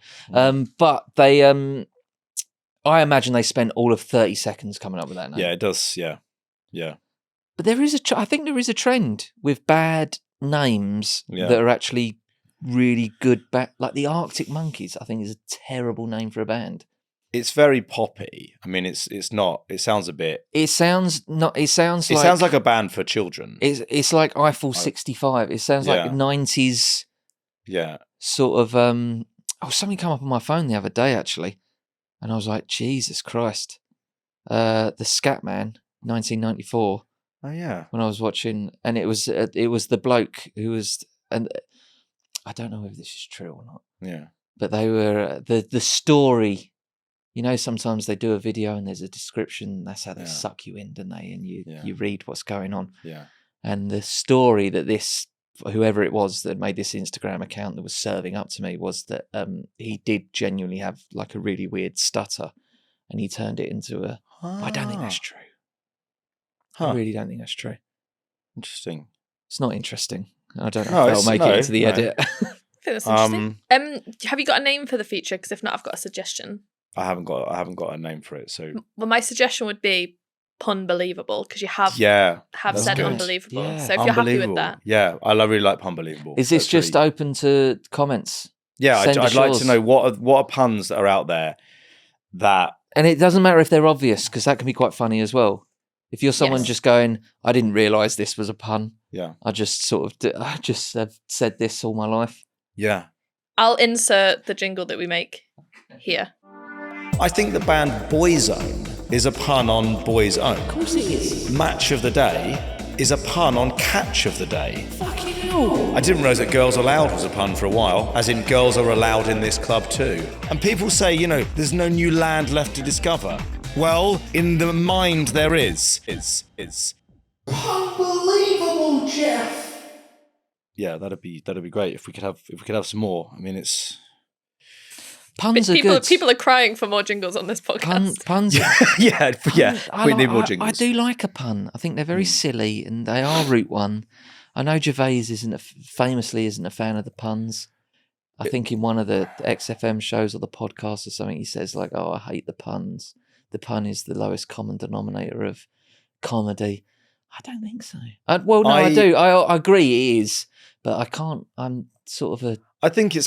But they, I imagine they spent all of 30 seconds coming up with that name. Yeah, it does. Yeah. Yeah. But there is I think there is a trend with bad names that are actually really good. Like the Arctic Monkeys, I think is a terrible name for a band. It's very poppy. I mean, it's not. It sounds a bit. It sounds like a band for children. It's like Eiffel 65. It sounds like 90s. Yeah. Sort of. Something came up on my phone the other day actually, and I was like, Jesus Christ, the Scatman, 1994. Oh yeah. When I was watching, and it was the bloke who was, and I don't know if this is true or not. Yeah. But they were the story. You know, sometimes they do a video and there's a description. That's how they suck you in, don't they? And you read what's going on. Yeah. And the story that whoever it was that made this Instagram account that was serving up to me was that he did genuinely have like a really weird stutter, and he turned it into a. I don't think that's true. I really don't think that's true. Interesting. It's not interesting. I don't know if I'll make it into the edit. I think that's interesting. Have you got a name for the feature? Because if not, I've got a suggestion. I haven't got a name for it. So, well, my suggestion would be punbelievable, because you have said good. Unbelievable. Yeah. So if you're happy with that, I really like punbelievable. Is this just open to comments? Yeah, I'd like to know what are puns that are out there that, and it doesn't matter if they're obvious, because that can be quite funny as well. If you're someone just going, I didn't realise this was a pun. Yeah, I just have said this all my life. Yeah, I'll insert the jingle that we make here. I think the band Boyzone is a pun on Boys Own. Of course it is. Match of the Day is a pun on Catch of the Day. Fucking hell. I didn't realise that Girls Aloud was a pun for a while, as in girls are allowed in this club too. And people say, there's no new land left to discover. Well, in the mind there is. It's unbelievable, Jeff. Yeah, that'd be great if we could have some more. I mean, it's. Puns are good. People are crying for more jingles on this podcast. Puns. We need more jingles. I do like a pun. I think they're very silly, and they are Route One. I know Gervais famously isn't a fan of the puns. I think in one of the XFM shows or the podcast or something, he says like, "Oh, I hate the puns. The pun is the lowest common denominator of comedy." I don't think so. I do. I agree it is, but I can't. I'm sort of a. I think it's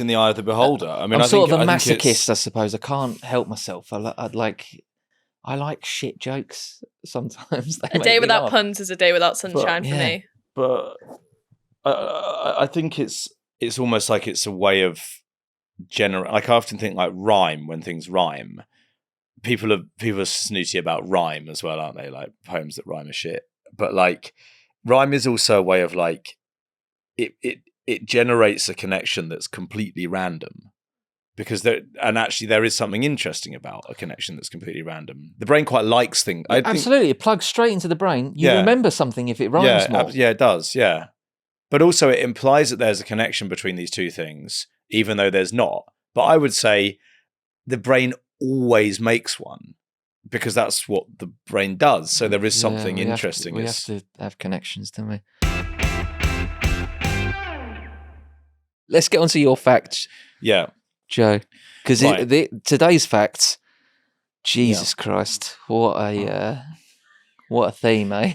in the eye of the beholder. I mean, I'm sort of a masochist, I suppose. I can't help myself. I like shit jokes sometimes. A day without puns is a day without sunshine for me. But I think it's almost like it's a way of like I often think like rhyme when things rhyme. People are snooty about rhyme as well, aren't they? Like poems that rhyme are shit. But like rhyme is also a way of like it generates a connection that's completely random, because there is something interesting about a connection that's completely random. The brain quite likes things. Absolutely, it plugs straight into the brain. You remember something if it rhymes more. Yeah, it does. Yeah, but also it implies that there's a connection between these two things, even though there's not. But I would say the brain always makes one, because that's what the brain does. So there is something interesting. We have to have connections, don't we? Let's get on to your facts. Yeah. Joe. Because today's facts, Jesus Christ, what a theme, eh?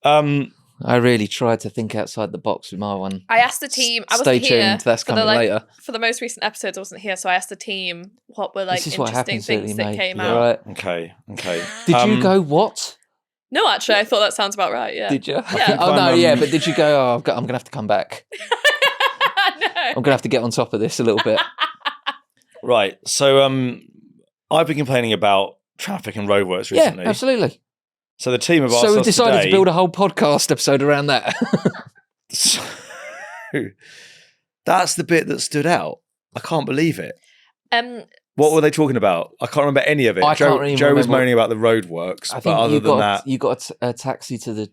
I really tried to think outside the box with my one. I asked the team. I Stay wasn't here. tuned, that's coming later. For the most recent episodes, I wasn't here, so I asked the team what were like interesting things that came out. Right. Okay. Did you go what? No, actually, I thought that sounds about right. Yeah. Did you? Yeah. But did you go? I'm gonna have to come back. No. I'm gonna have to get on top of this a little bit. Right. So I've been complaining about traffic and roadworks recently. Yeah, absolutely. So the team have asked us So we decided today, to build a whole podcast episode around that. So, that's the bit that stood out. I can't believe it. What were they talking about? I can't remember any of it. Joe was moaning about the roadworks, but other than that, you got a taxi to the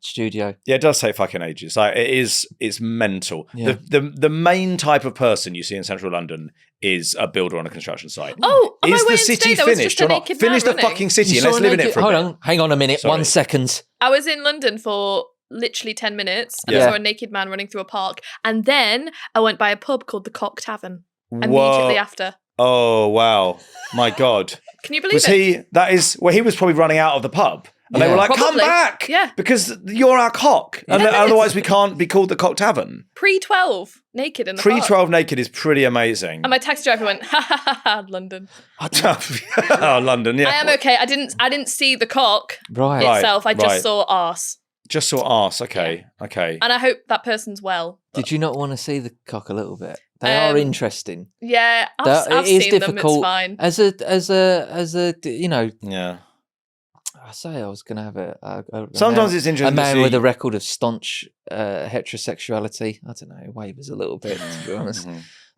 studio. Yeah, it does take fucking ages. Like it's mental. Yeah. The main type of person you see in central London is a builder on a construction site. Oh, is the city finished or not? Finish the fucking city and let's live in it for a bit. Hold on, hang on a minute. Sorry. 1 second. I was in London for literally 10 minutes and I saw a naked man running through a park. And then I went by a pub called the Cock Tavern immediately after. Oh, wow. My God. Can you believe it? He was probably running out of the pub. And they were like, come back! Yeah. Because you're our cock. And otherwise we can't be called the Cock Tavern. Pre-12, naked in the park. Pre-12 naked is pretty amazing. And my taxi driver went, ha ha ha ha, London. Oh, London, yeah. I am okay. I didn't see the cock itself. I just saw arse. Just saw arse, okay. Yeah. Okay. And I hope that person's well. Did you not want to see the cock a little bit? They are interesting. Yeah, I've seen difficult them, it's fine. As a you know. Yeah. I say I was going to have sometimes it's interesting. A man with a record of staunch heterosexuality. I don't know, it wavers a little bit, to be honest.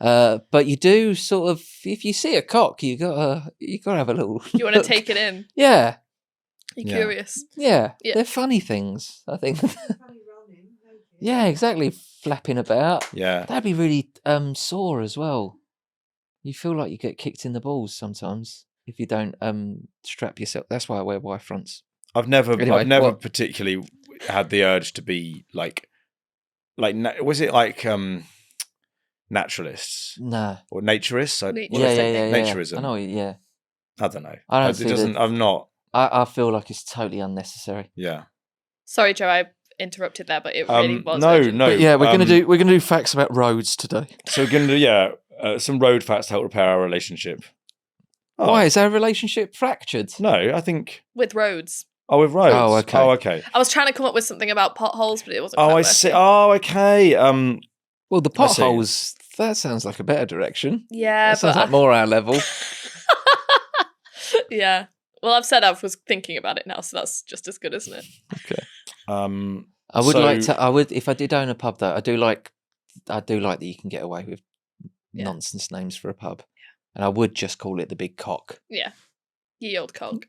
But you do sort of, if you see a cock, you gotta have a little. You want to take it in. Yeah. You're curious. Yeah, they're funny things, I think. Yeah, exactly. Flapping about. Yeah. That'd be really sore as well. You feel like you get kicked in the balls sometimes if you don't strap yourself. That's why I wear Y fronts. I've never particularly had the urge to be like was it like naturalists? Nah. Or naturists? Naturism. I know, yeah. I don't know. I'm not. I feel like it's totally unnecessary. Yeah. Sorry, Joe, I interrupted there, but it really was. No. But yeah, we're gonna do facts about roads today. So we're gonna do some road facts to help repair our relationship. Oh. Why is our relationship fractured? No, I think with roads. Oh, with roads. Oh, okay. Oh, okay. I was trying to come up with something about potholes, but it wasn't. Oh, I see. Oh, okay. Well, the potholes. That sounds like a better direction. Yeah, that sounds like more our level. Yeah. Well, I've said I was thinking about it now, so that's just as good, isn't it? Okay. I would if I did own a pub though, I do like that you can get away with nonsense names for a pub. And I would just call it the Big Cock. Yeah. Ye old cock.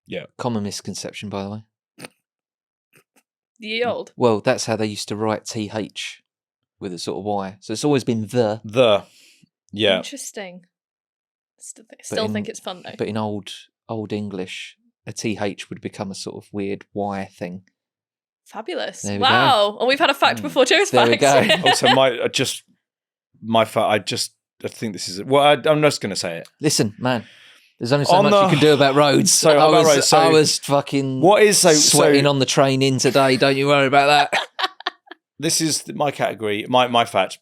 Yeah. Common misconception, by the way. Ye old? Well, that's how they used to write TH with a sort of Y. So it's always been the. The. Yeah. Interesting. Still think it's fun though. But in old English, a TH would become a sort of weird Y thing. Fabulous. Wow. And we've had a fact before Joe's there facts. There we go. Also, I think this is. Well, I'm just going to say it. Listen, man. There's only so much you can do about roads. So I was fucking sweating on the train in today. Don't you worry about that. This is my category. My fact.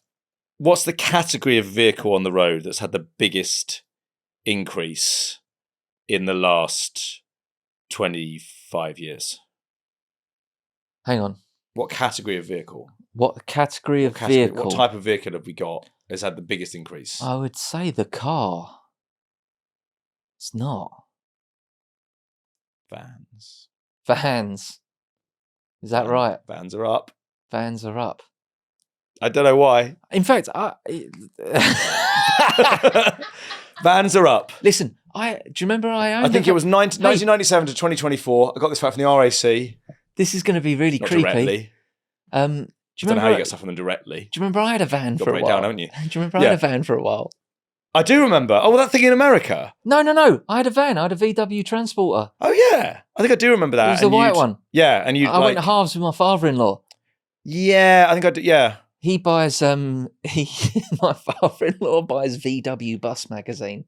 What's the category of vehicle on the road that's had the biggest increase in the last 25 years? Hang on. What category of vehicle? What category of vehicle? What type of vehicle have we got has had the biggest increase? I would say the car. It's not. Vans. Is that right? Vans are up. Vans are up. I don't know why. In fact, Vans are up. Listen, do you remember I think it was 1997 to 2024. I got this fact from the RAC. This is going to be really Not creepy. Directly. Do you remember I don't know how you get stuff from them directly. Do you remember I had a van for a while? Down, haven't you? Do you remember I had a van for a while? I do remember. Oh, that thing in America? No. I had a van. I had a VW transporter. Oh, yeah. I think I do remember that. It was the white one. Yeah. And I went to halves with my father-in-law. Yeah, I think I did. Yeah. He buys, my father-in-law buys VW Bus magazine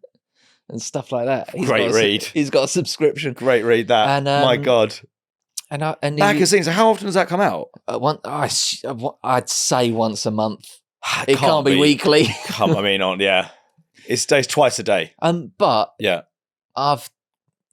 and stuff like that. Great read. He's got a subscription. Great read, that. And, my God. And magazines, how often does that come out? I'd say once a month. It can't be weekly. Yeah. It's twice a day. But yeah,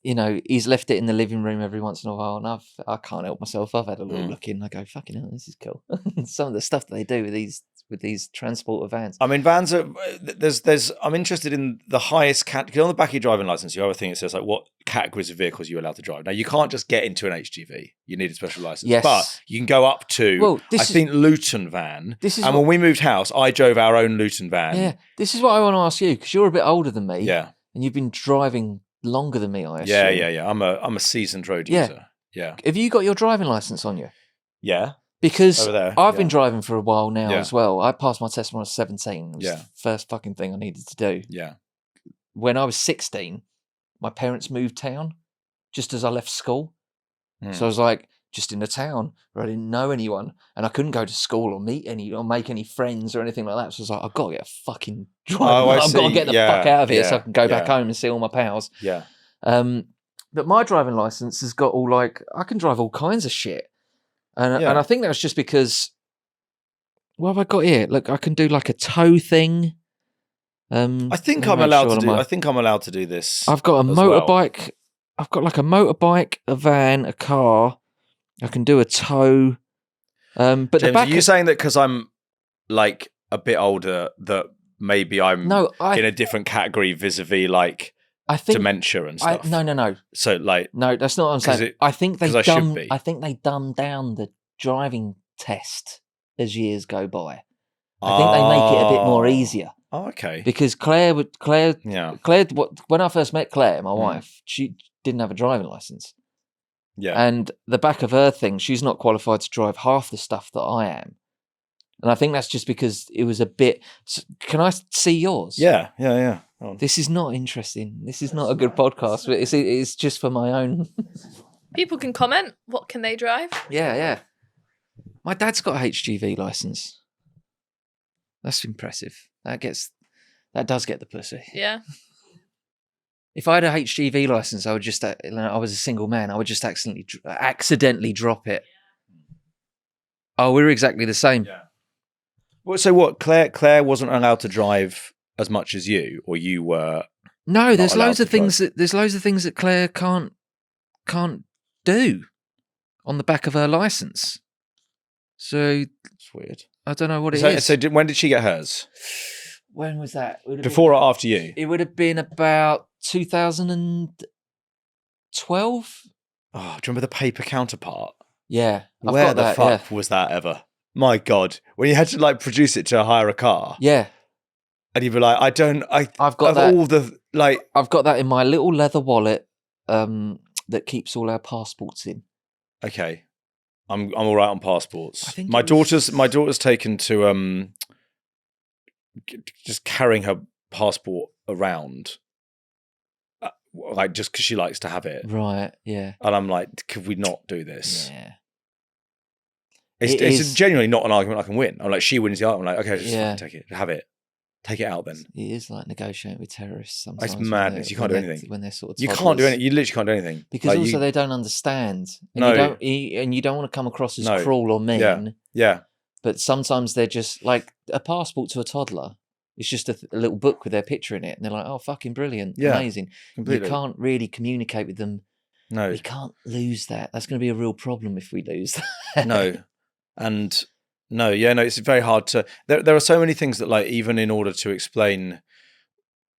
he's left it in the living room every once in a while, and I can't help myself. I've had a little look in. I go, fucking hell, this is cool. Some of the stuff that they do with these with these transporter vans. I mean, vans are there's. I'm interested in the highest category. On the back of your driving license, you have a thing that says like what categories of vehicles you're allowed to drive. Now, you can't just get into an HGV. You need a special license. Yes. But you can go up to, I think, Luton van. And when we moved house, I drove our own Luton van. Yeah, this is what I want to ask you, because you're a bit older than me. Yeah. And you've been driving longer than me, I assume. Yeah. I'm a seasoned road user. Yeah. Have you got your driving license on you? Yeah. Because over there. I've been driving for a while now as well. I passed my test when I was 17. It was the first fucking thing I needed to do. Yeah. When I was 16, my parents moved town just as I left school. So I was like, just in a town where I didn't know anyone and I couldn't go to school or meet any or make any friends or anything like that. So I was like, I've got to get a fucking driver. I've got to get the fuck out of here so I can go back home and see all my pals. Yeah. But my driving license has got all like, I can drive all kinds of shit. And I think that was just because, what have I got here? Look, I can do like a tow thing. I think I'm allowed to do this. I've got a motorbike. Well. I've got like a motorbike, a van, a car. I can do a tow. But James, the back are you saying that because I'm like a bit older that maybe I'm in a different category vis-a-vis like dementia and stuff? No. So like, no, that's not what I'm saying. I think they dumbed down the driving test as years go by. I think they make it a bit more easier. Oh, okay. Because Claire, when I first met Claire, my wife, she didn't have a driving license. Yeah. And the back of her thing, she's not qualified to drive half the stuff that I am. And I think that's just because it was a bit. Can I see yours? Yeah. This is not interesting. This is not a good podcast, but it's just for my own. People can comment. What can they drive? Yeah. My dad's got a HGV license. That's impressive. That does get the pussy. Yeah. If I had a HGV license, I would just. I was a single man. I would just accidentally drop it. Oh, we're exactly the same. Yeah. Well, so what? Claire wasn't allowed to drive as much as you, or you were? No, there's loads of things that Claire can't do on the back of her license. So it's weird. I don't know what it is. So when did she get hers? When was that? Before or after you? It would have been about 2012. Oh, do you remember the paper counterpart? Yeah. Where the fuck was that ever? My God. When you had to like produce it to hire a car. Yeah. And you'd be like, I've got that. All the like. I've got that in my little leather wallet that keeps all our passports in. Okay. I'm all right on passports. My daughter's taken to just carrying her passport around, like just because she likes to have it. Right. Yeah. And I'm like, could we not do this? Yeah. It's genuinely not an argument I can win. I'm like, she wins the argument. I'm like, okay, just take it, have it. Take it out then. It is like negotiating with terrorists sometimes. It's madness. You can't do anything. When they're sort of you can't do anything. You literally can't do anything. Because like also they don't understand. And you don't want to come across as cruel or mean. Yeah. But sometimes they're just like a passport to a toddler. It's just a little book with their picture in it. And they're like, oh, fucking brilliant. Yeah, amazing. Completely. You can't really communicate with them. No. We can't lose that. That's going to be a real problem if we lose that. No. And... No, it's very hard to. There are so many things that, like, even in order to explain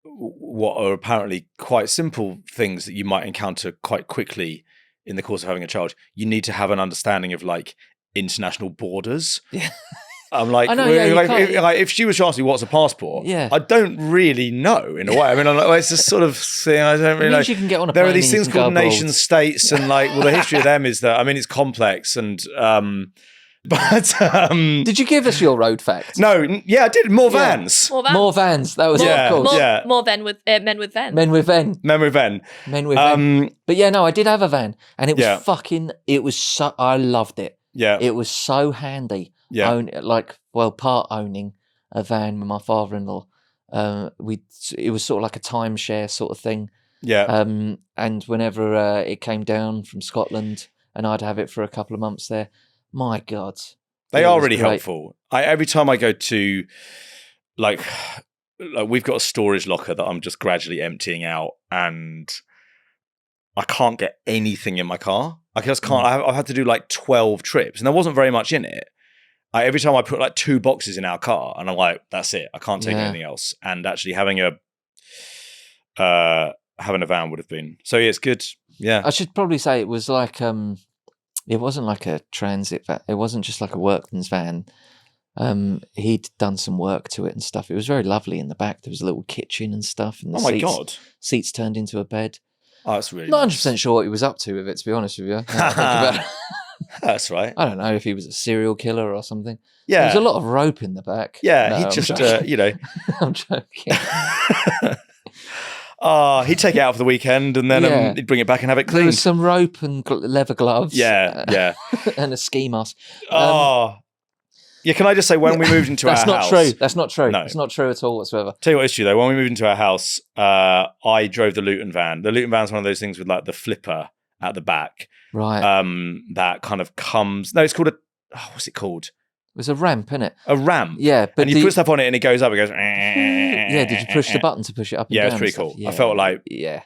what are apparently quite simple things that you might encounter quite quickly in the course of having a child, you need to have an understanding of like international borders. Yeah. I'm like, if she was to ask me what's a passport, I don't really know in a way. I mean, I'm like, well, it's just sort of thing. I don't really know. You can get on a there are these things called nation states, and like, well, the history of them is that I mean, it's complex and. But did you give us your road fact? No, I did. More vans. More vans. That was more men with men with van. Men with van. But yeah, no, I did have a van, and it was fucking. It was so. I loved it. Yeah, it was so handy. Yeah, part owning a van with my father-in-law. It was sort of like a timeshare sort of thing. Yeah. And whenever it came down from Scotland, and I'd have it for a couple of months there. My God. They are really helpful. Every time I go to, like, we've got a storage locker that I'm just gradually emptying out and I can't get anything in my car. I just can't. I've had to do like 12 trips and there wasn't very much in it. every time I put like 2 boxes in our car, and I'm like, that's it. I can't take anything else. And actually having a van would have been. So yeah, it's good. Yeah. I should probably say it was like it wasn't like a transit van. It wasn't just like a workman's van. He'd done some work to it and stuff. It was very lovely in the back. There was a little kitchen and stuff. And the seats turned into a bed. Oh, that's really not 100% sure what he was up to with it, to be honest with you. That's right. I don't know if he was a serial killer or something. Yeah. There was a lot of rope in the back. Yeah, no, he just, I'm joking. He'd take it out for the weekend and then he'd bring it back and have it cleaned. There was some rope and leather gloves. Yeah. And a ski mask. Yeah, can I just say when we moved into our house... That's not true. No. It's not true at all whatsoever. Tell you what is true though, when we moved into our house, I drove the Luton van. The Luton van's one of those things with like the flipper at the back. Right. That kind of comes... No, it's called what's it called? It was a ramp, innit? A ramp. Yeah. But and you put stuff on it and it goes up, it goes... Yeah, did you push the button to push it up and down? Yeah, it's pretty cool. Yeah. I felt like... Yeah.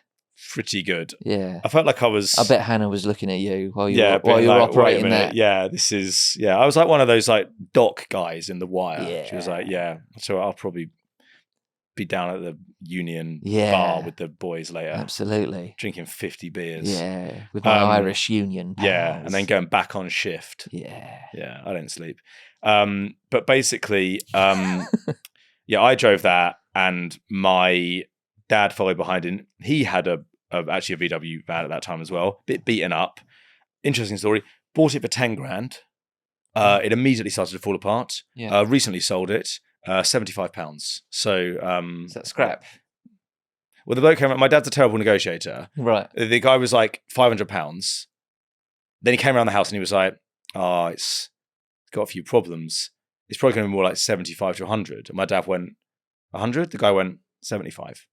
Pretty good. Yeah. I felt like I was... I bet Hannah was looking at you while you were operating that. Yeah, this is... Yeah, I was like one of those like dock guys in The Wire. Yeah. She was like, yeah, so I'll probably be down at the Union bar with the boys later. Absolutely. Drinking 50 beers. Yeah, with my Irish Union pals. Yeah, and then going back on shift. Yeah. Yeah, I don't sleep. But basically, I drove that and my dad followed behind him. He had actually a VW van at that time as well. Bit beaten up. Interesting story. Bought it for 10 grand. It immediately started to fall apart. Yeah. Recently sold it. £75. So is that scrap? Well, the bloke came out. My dad's a terrible negotiator. Right. The guy was like £500. Then he came around the house and he was like, "Oh, it's got a few problems. It's probably going to be more like 75 to 100." And my dad went, 100? The guy went, 75.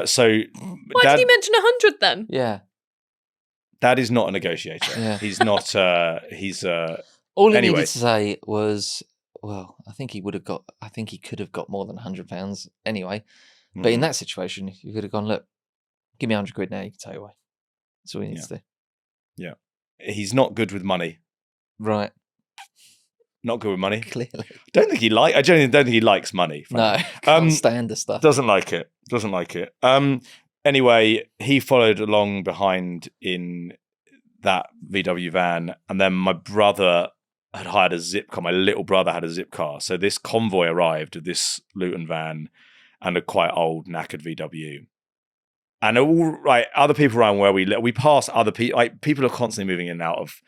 So why did he mention 100 then? Yeah. Dad is not a negotiator. Yeah. He's not. He's all he needed to say was, well, I think he could have got more than £100 anyway. But in that situation, you could have gone, look, give me 100 quid now, you can take away. That's all he needs to do. Yeah. He's not good with money. Right. Not good with money. Clearly. I don't think he likes money. Frankly. No, can't stand the stuff. Doesn't like it. Anyway, he followed along behind in that VW van, and then my brother had hired a zip car. My little brother had a zip car. So this convoy arrived with this Luton van and a quite old, knackered VW. And all right, other people around where we passed other people. Like people are constantly moving in and out of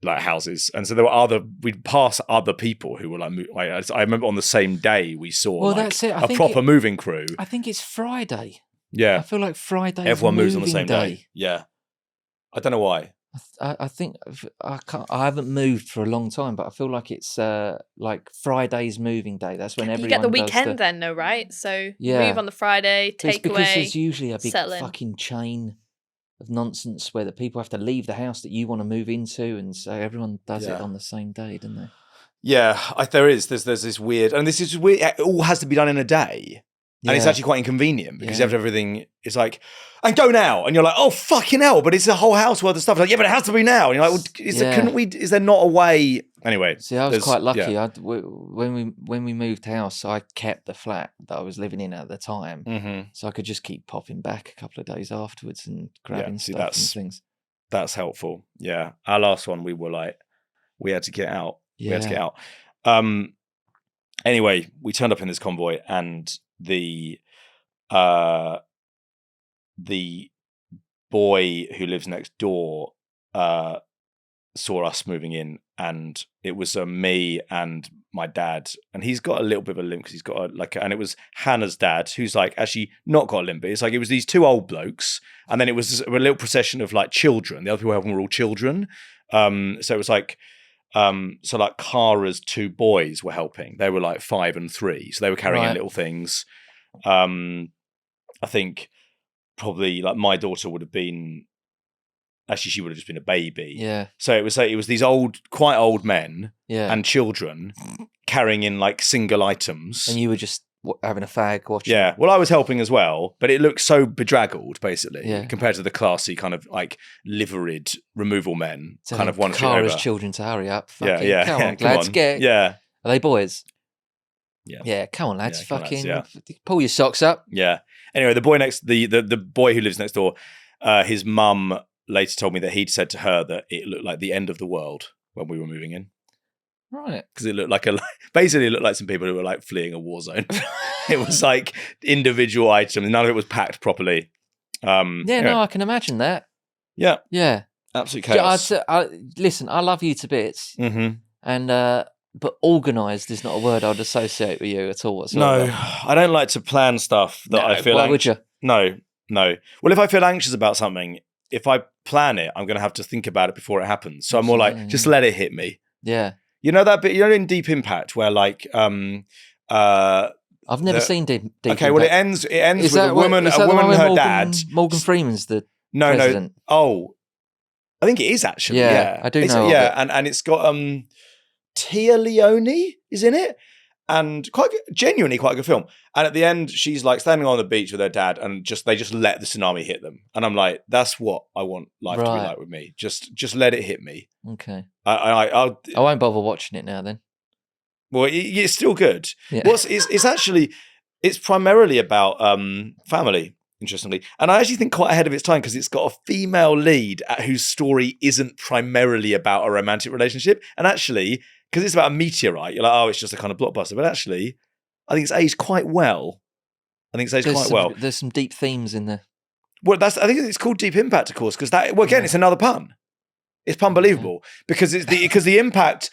like houses, and so we'd pass other people who were like I remember on the same day we saw that's it. a proper moving crew. I think it's Friday. Yeah, I feel like Friday. Everyone moves on the same day. Yeah, I don't know why. I think I haven't moved for a long time, but I feel like it's like Friday's moving day. That's when everyone. You get the weekend then, though, right? So yeah. Move on the Friday, take because away. Because there's usually a big fucking chain of nonsense where the people have to leave the house that you want to move into, and so everyone does it on the same day, don't they? Yeah, there's this weird, and this is weird. It all has to be done in a day. And it's actually quite inconvenient because everything is like, and go now. And you're like, oh, fucking hell. But it's a whole house worth of stuff. Like, yeah, but it has to be now. And you're like, well, is there not a way? Anyway. See, I was quite lucky. Yeah. When we moved house, I kept the flat that I was living in at the time. Mm-hmm. So I could just keep popping back a couple of days afterwards and grabbing stuff and things. That's helpful. Yeah. Our last one, we were like, we had to get out. Yeah. We had to get out. Anyway, we turned up in this convoy and the boy who lives next door saw us moving in, and it was me and my dad, and he's got a little bit of a limp because he's got and it was Hannah's dad who's like actually not got a limp. It's like it was these two old blokes, and then it was a little procession of like children. The other people helping were all children, so it was like. So like Cara's two boys were helping. They were like 5 and 3. So they were carrying in little things. I think probably like my daughter would have been, actually she would have just been a baby. Yeah. So it was these quite old men and children carrying in like single items. And you were just having a fag watching. Yeah, well, I was helping as well, but it looked so bedraggled, basically, Yeah. compared to the classy kind of like liveried removal men, kind of one street Kara's over. children to hurry up. Yeah, Fucking, yeah. Come on, Come lads, on. get. Yeah, Are they boys? Yeah. Yeah, come on, lads. Yeah, come on, Fucking lads, pull your socks up. yeah. Anyway, the boy who lives next door, his mum later told me that he'd said to her that it looked like the end of the world when we were moving in. Right. Because it looked like basically it looked like some people who were like fleeing a war zone. It was like individual items. None of it was packed properly. No, I can imagine that. Yeah. Yeah. Absolute chaos. Listen, I love you to bits. Mm-hmm. And but organised is not a word I'd associate with you at all whatsoever. No, I don't like to plan stuff that I feel why would you? No. Well, if I feel anxious about something, if I plan it, I'm going to have to think about it before it happens. So I'm more like, just let it hit me. Yeah. You know that bit, in Deep Impact where like I've never seen Deep okay, Impact. well it ends with a woman and her dad. Morgan Freeman's the No. president. Oh. I think it is actually. Yeah, Yeah. I do know. Yeah, and it's got Tia Leone is in it. And genuinely quite a good film. And at the end, she's like standing on the beach with her dad, and they just let the tsunami hit them. And I'm like, that's what I want life to be like with me. Just let it hit me. Okay. I won't bother watching it now then. Well, it's still good. Yeah. It's primarily about family, interestingly, and I actually think quite ahead of its time because it's got a female lead whose story isn't primarily about a romantic relationship, and actually. Because it's about a meteorite, you're like, oh, it's just a kind of blockbuster. But actually, I think it's aged quite well. There's some deep themes in there. Well, I think it's called Deep Impact, of course, because it's another pun. It's punbelievable because the impact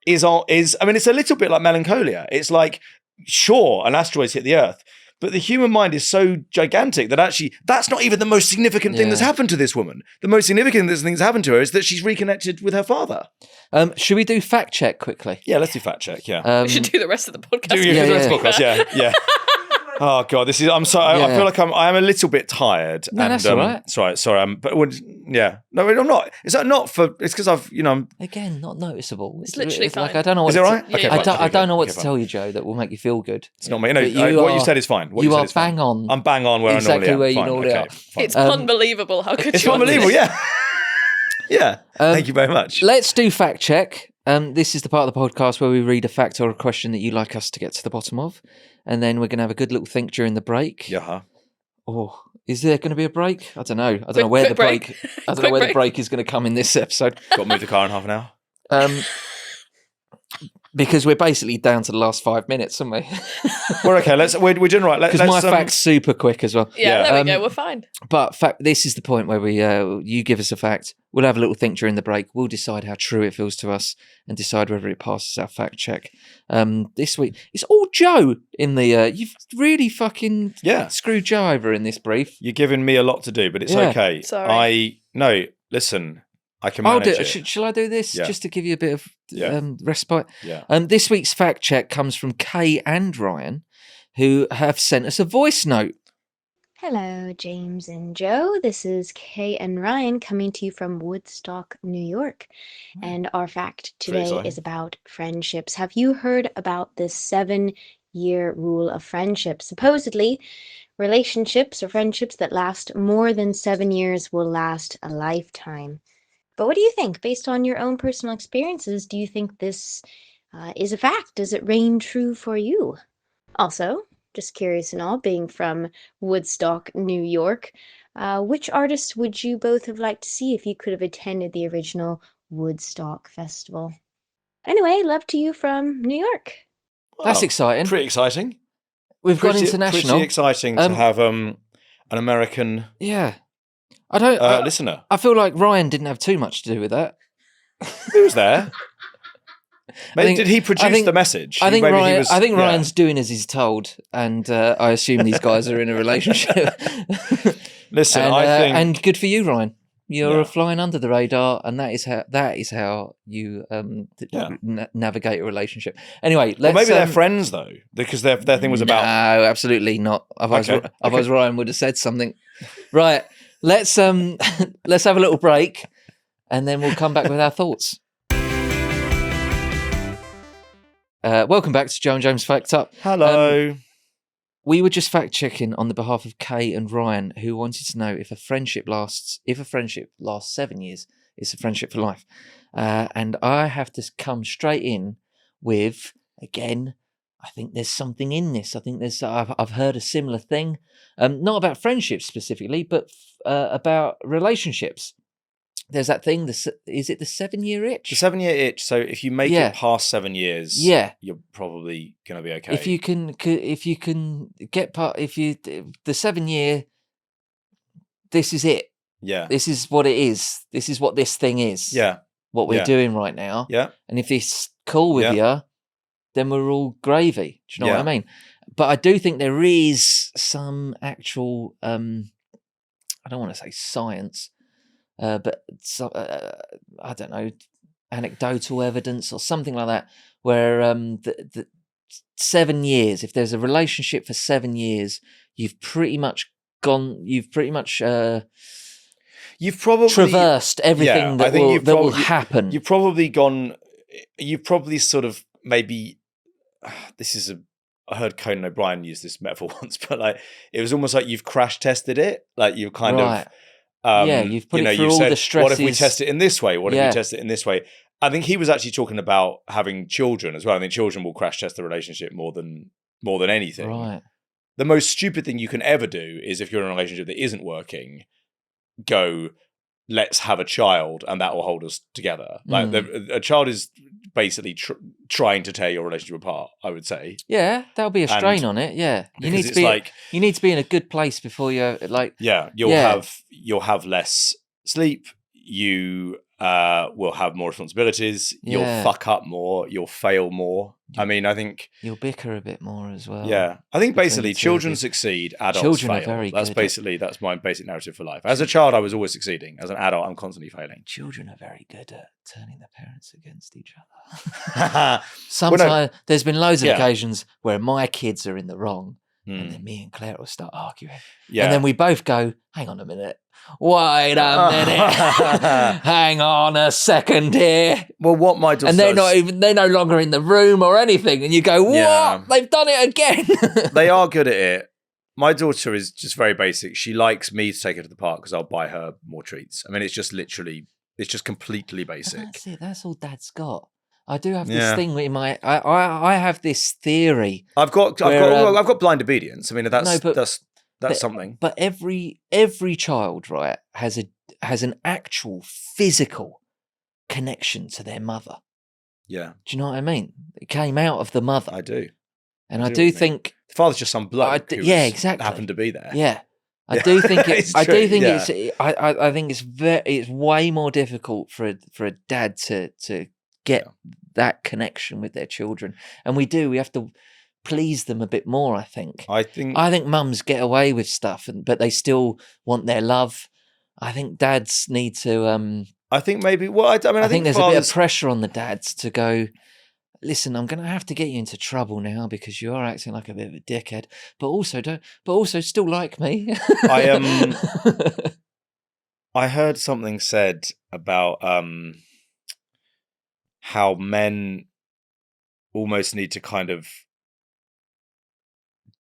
is. I mean, it's a little bit like Melancholia. It's like, sure, an asteroid's hit the Earth, but the human mind is so gigantic that actually that's not even the most significant thing that's happened to this woman. The most significant thing that's happened to her is that she's reconnected with her father. Should we do fact check quickly? Yeah, let's do fact check. Yeah, we should do the rest of the podcast. Yeah. Oh god, this is. I'm sorry. I feel like I am a little bit tired. No, that's all right. Sorry. No, I'm not. Is that not for? It's because I've. Again, not noticeable. It's literally fine. Like I don't know. Is it all right? Okay, I don't know what to tell you, Joe. That will make you feel good. It's not me. No, what you said is fine. You are bang on. I'm bang on where exactly I normally am. where you normally are. It's unbelievable. How could it's you? unbelievable. Yeah. Yeah. Thank you very much. Let's do fact check. This is the part of the podcast where we read a fact or a question that you like us to get to the bottom of. And then we're going to have a good little think during the break. Yeah. Oh, is there going to be a break? I don't know. I don't know where the break. I don't know where the break is going to come in this episode. Got to move the car in half an hour. Because we're basically down to the last 5 minutes, aren't we? We're okay. We're doing right. Because my fact's super quick as well. Yeah, there we go. We're fine. But this is the point where you give us a fact. We'll have a little think during the break. We'll decide how true it feels to us and decide whether it passes our fact check. This week, it's all Joe in the. You've really fucking screwed Joe over in this brief. You're giving me a lot to do, but it's okay. Sorry. Listen. I can manage it. Shall I do this just to give you a bit of respite? Yeah. This week's fact check comes from Kay and Ryan, who have sent us a voice note. Hello, James and Joe. This is Kay and Ryan coming to you from Woodstock, New York. And our fact today is about friendships. Have you heard about this 7-year rule of friendship? Supposedly, relationships or friendships that last more than 7 years will last a lifetime. But what do you think? Based on your own personal experiences, do you think this is a fact? Does it reign true for you? Also, just curious and all, being from Woodstock, New York, which artists would you both have liked to see if you could have attended the original Woodstock Festival? Anyway, love to you from New York. That's exciting. Pretty exciting. We've gone international. Pretty exciting to have an American listener. I feel like Ryan didn't have too much to do with that. He was there. Maybe did he produce the message? I think Ryan's doing as he's told, and I assume these guys are in a relationship. Listen, and good for you, Ryan. You're flying under the radar, and that is how you navigate a relationship. Anyway, maybe they're friends though, because their thing was about. No, absolutely not. Otherwise, Ryan would have said something. Right, let's have a little break, and then we'll come back with our thoughts. Welcome back to Joe and James Fact Up. Hello. we were just fact checking on the behalf of Kay and Ryan, who wanted to know if a friendship lasts 7 years, it's a friendship for life. And I have to come straight in with, again, I think there's something in this. I think I've heard a similar thing, not about friendships specifically, but about relationships. There's that thing. Is it the 7-year itch? The 7-year itch. So if you make it past 7 years, you're probably going to be okay. If you can get the 7-year, this is it. Yeah. This is what it is. This is what this thing is. Yeah. What we're doing right now. Yeah. And if it's cool with you, then we're all gravy. Do you know what I mean? But I do think there is some actual, I don't want to say science, but I don't know, anecdotal evidence or something like that, where the 7 years, if there's a relationship for 7 years, you've probably traversed everything that will happen. You've probably sort of maybe, I heard Conan O'Brien use this metaphor once, but like it was almost like you've crash tested it, like you kind of you've put it through all the stresses. What if we test it in this way? What if we test it in this way? I think he was actually talking about having children as well. I think children will crash test the relationship more than anything. Right. The most stupid thing you can ever do is, if you're in a relationship that isn't working, go, let's have a child and that will hold us together. Like a child is basically trying to tear your relationship apart, I would say. Yeah, that'll be a strain on it. Yeah, you need to be in a good place before you're like. Yeah, you'll have less sleep. You will have more responsibilities. You'll fuck up more. You'll fail more. I mean, I think you'll bicker a bit more as well. Yeah, I think basically children succeed, adults children fail. Are very that's good basically that's my basic narrative for life. As a child, I was always succeeding. As an adult, I'm constantly failing. Children are very good at turning their parents against each other. Sometimes there's been loads of occasions where my kids are in the wrong, and then me and Claire will start arguing. Yeah. And then we both go, hang on a minute. Wait a minute. Hang on a second here. Well, what my daughter and they're no longer in the room or anything. And you go, what? Yeah. They've done it again. They are good at it. My daughter is just very basic. She likes me to take her to the park because I'll buy her more treats. I mean, it's just completely basic. That's it. That's all Dad's got. I do have this thing in my. I have this theory. I've got blind obedience. I mean, that's something. But every child, right, has an actual physical connection to their mother. Yeah. Do you know what I mean? It came out of the mother. I do. And I do think the father's just some bloke who exactly happened to be there. Yeah. I do think I think it's way more difficult for a dad to get that connection with their children, and we have to please them a bit more. I think mums get away with stuff, but they still want their love. I think dads need to. I think maybe. Well, I think there's a bit of pressure on the dads to go. Listen, I'm going to have to get you into trouble now because you are acting like a bit of a dickhead, but also still like me. I heard something said about how men almost need to kind of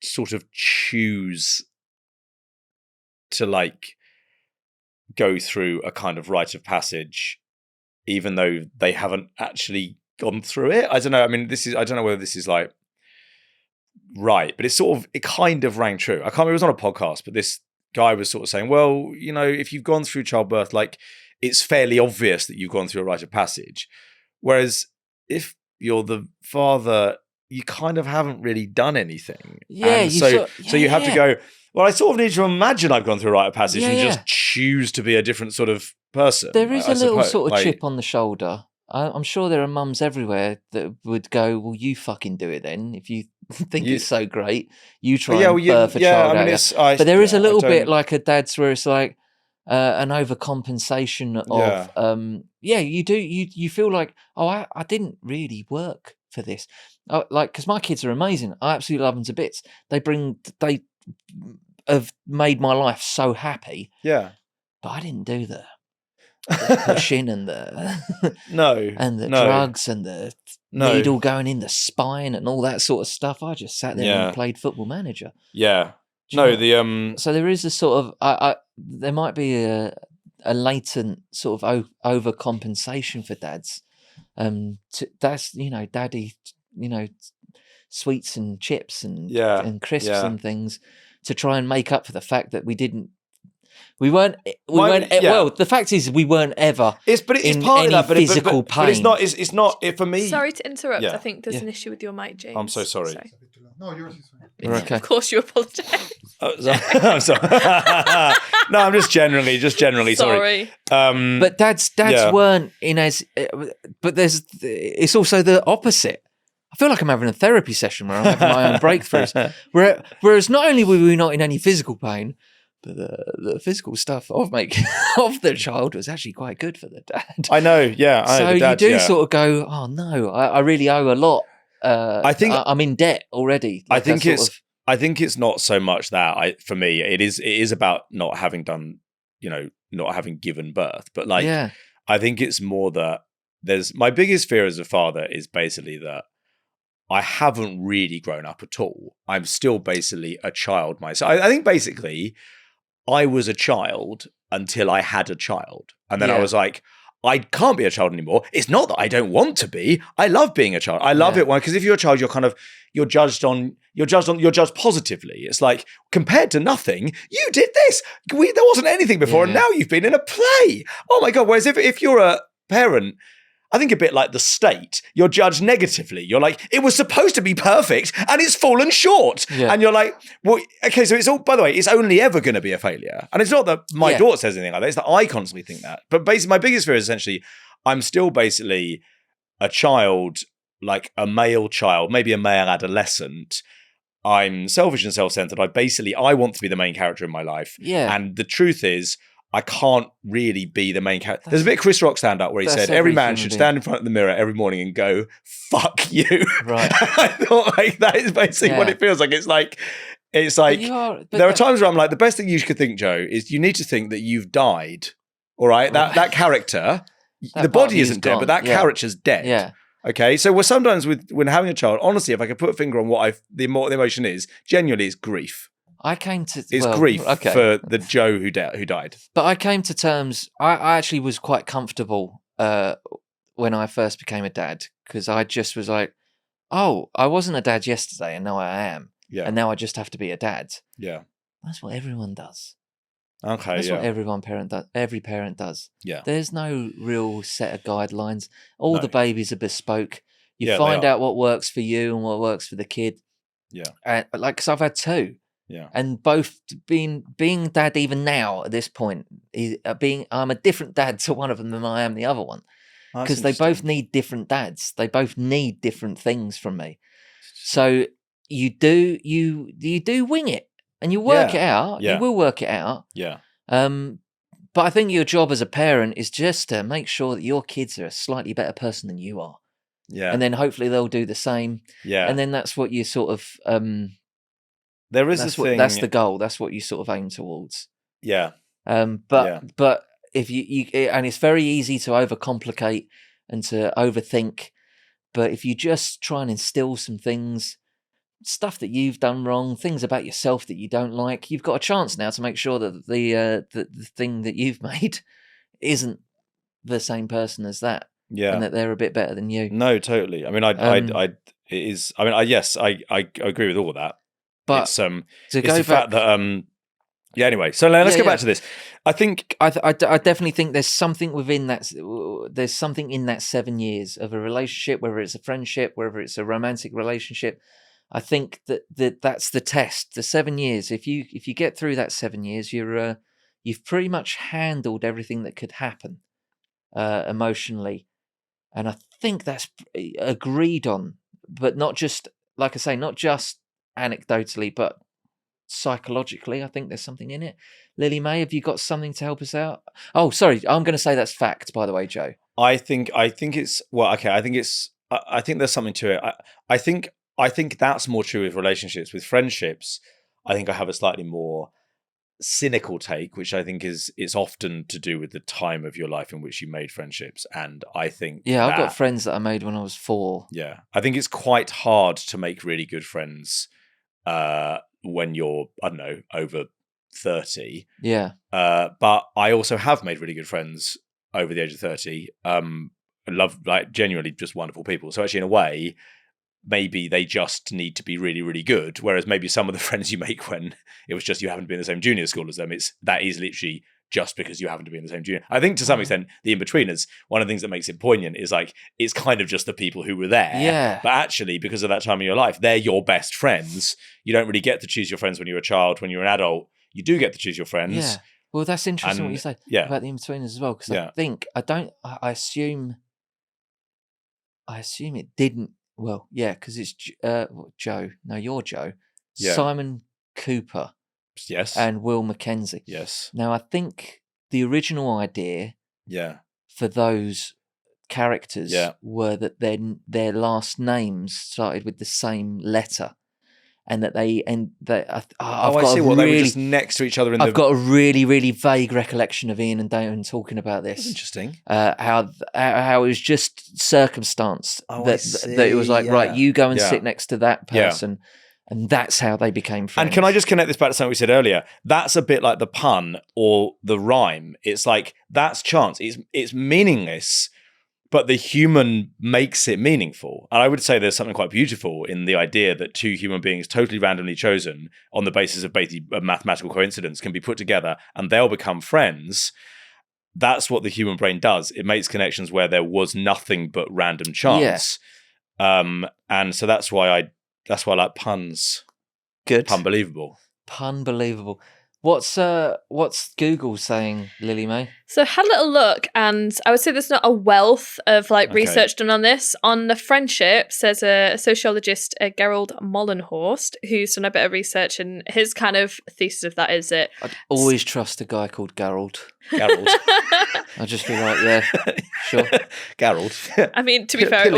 sort of choose to like go through a kind of rite of passage, even though they haven't actually gone through it. I don't know. I mean, I don't know whether this is like right, but it kind of rang true. I can't remember, it was on a podcast, but this guy was sort of saying, well, you know, if you've gone through childbirth, like it's fairly obvious that you've gone through a rite of passage. Whereas if you're the father, you kind of haven't really done anything. Yeah. And so you have to go, well, I sort of need to imagine I've gone through a rite of passage and just choose to be a different sort of person. There is a little sort of chip on the shoulder. I'm sure there are mums everywhere that would go, well, you fucking do it then. If you think it's so great, you try and birth a child out. But there is a little bit like a dad's where it's like an overcompensation of, you do. You feel like, oh, I didn't really work for this. Because my kids are amazing. I absolutely love them to bits. They have made my life so happy. Yeah. But I didn't do the pushing and the drugs and the needle going in the spine and all that sort of stuff. I just sat there and played Football Manager. Yeah. So there is a sort of there might be a latent sort of overcompensation for dads. That's daddy, sweets and chips and crisps and things to try and make up for the fact that we weren't. Well, the fact is we weren't ever. It's part of that, physical pain. But it's not for me. Sorry to interrupt. I think there's an issue with your mic, James. I'm so sorry. No, yours is fine. Okay. Of course, you apologise. I'm sorry. No, I'm just generally sorry. But dads weren't in as. But it's also the opposite. I feel like I'm having a therapy session where I'm having my own breakthroughs. Whereas not only were we not in any physical pain, but the physical stuff of the child was actually quite good for the dad. I know, yeah. So you do sort of go, oh no, I really owe a lot. I think I'm in debt already. I think it's not so much that for me, it is about not having done, not having given birth. But I think it's more that my biggest fear as a father is basically that I haven't really grown up at all. I'm still basically a child myself. I think basically I was a child until I had a child. And then I was like, I can't be a child anymore. It's not that I don't want to be. I love being a child. I love it because if you're a child, you're judged positively. It's like, compared to nothing, you did this. There wasn't anything before, and now you've been in a play. Oh my God. Whereas if you're a parent, I think a bit like the state, you're judged negatively. You're like, it was supposed to be perfect and it's fallen short. Yeah. And you're like, well, okay, so it's all, by the way, it's only ever going to be a failure. And it's not that my daughter says anything like that. It's that I constantly think that. But basically, my biggest fear is essentially, I'm still basically a child, like a male child, maybe a male adolescent. I'm selfish and self-centered. I want to be the main character in my life. Yeah. And the truth is, I can't really be the main character. There's a bit of Chris Rock stand-up where he said, every man should stand in front of the mirror every morning and go, fuck you. Right. I thought that is basically what it feels like. It's like, there are times where I'm like, the best thing you could think, Joe, is you need to think that you've died. All right? That character, the body isn't dead, but that character's dead. Yeah. Okay, so we're sometimes when having a child, honestly, if I could put a finger on what the emotion is, genuinely it's grief. I came to grief for the Joe who died. But I came to terms. I actually was quite comfortable when I first became a dad because I just was like, oh, I wasn't a dad yesterday, and now I am. Yeah. And now I just have to be a dad. Yeah. That's what everyone does. Okay. That's what every parent does. Yeah. There's no real set of guidelines. All the babies are bespoke. You find out what works for you and what works for the kid. Yeah. Because I've had two. Yeah, and both being dad even now at this point, I'm a different dad to one of them than I am the other one, because they both need different dads. They both need different things from me. So you do wing it and you work it out. Yeah. You will work it out. Yeah. But I think your job as a parent is just to make sure that your kids are a slightly better person than you are. Yeah, and then hopefully they'll do the same. Yeah, and then that's what you sort of. There is a thing. That's the goal. That's what you sort of aim towards. Yeah. But if you and it's very easy to overcomplicate and to overthink. But if you just try and instill some things, stuff that you've done wrong, things about yourself that you don't like, you've got a chance now to make sure that the thing that you've made isn't the same person as that. Yeah. And that they're a bit better than you. No, totally. I mean, yes, I agree with all of that. But it's the fact that anyway, so let's go back to this. I think I definitely think there's something within that. There's something in that 7 years of a relationship, whether it's a friendship, whether it's a romantic relationship. I think that's the test. The 7 years. If you get through that 7 years, you've pretty much handled everything that could happen emotionally, and I think that's agreed on. But not just, like I say, not just anecdotally, but psychologically, I think there's something in it. Lily May, have you got something to help us out? Oh, sorry, I'm going to say that's fact, by the way, Joe. I think it's okay. I think there's something to it. I think that's more true with relationships. With friendships, I think I have a slightly more cynical take, which I think it's often to do with the time of your life in which you made friendships. And I think I've got friends that I made when I was 4. Yeah, I think it's quite hard to make really good friends when you're, I don't know, over 30. Yeah. But I also have made really good friends over the age of 30. I love, like, genuinely just wonderful people. So actually, in a way, maybe they just need to be really, really good. Whereas maybe some of the friends you make when it was just you happen to be in the same junior school as them, that is literally just because you happen to be in the same junior. I think to some extent, the Inbetweeners, one of the things that makes it poignant is like, it's kind of just the people who were there. Yeah. But actually, because of that time in your life, they're your best friends. You don't really get to choose your friends when you're a child. When you're an adult, you do get to choose your friends. Yeah. Well, that's interesting what you say about the Inbetweeners as well, because I assume it didn't. Well, yeah, because it's Joe. No, you're Joe. Yeah. Simon Cooper. Yes. And Will Mackenzie. Yes. Now, I think the original idea for those characters were that their last names started with the same letter. And that they I see what they were just next to each other. I've got a really, really vague recollection of Ian and Damon talking about this. That's interesting. How it was just circumstance that it was like, right, you go and sit next to that person, and that's how they became friends. And can I just connect this back to something we said earlier? That's a bit like the pun or the rhyme. It's like that's chance. It's meaningless. But the human makes it meaningful. And I would say there's something quite beautiful in the idea that two human beings totally randomly chosen on the basis of basically a mathematical coincidence can be put together and they'll become friends. That's what the human brain does. It makes connections where there was nothing but random chance. Yeah. And so that's why I like puns. Good. Punbelievable. Punbelievable. What's Google saying, Lily May? So I had a little look, and I would say there's not a wealth of research done on this. On the friendships, there's a sociologist, Gerald Mollenhorst, who's done a bit of research, and his kind of thesis of that is that I'd always trust a guy called Gerald. Gerald. I just be like, yeah, sure. Gerald. I mean, to be fair,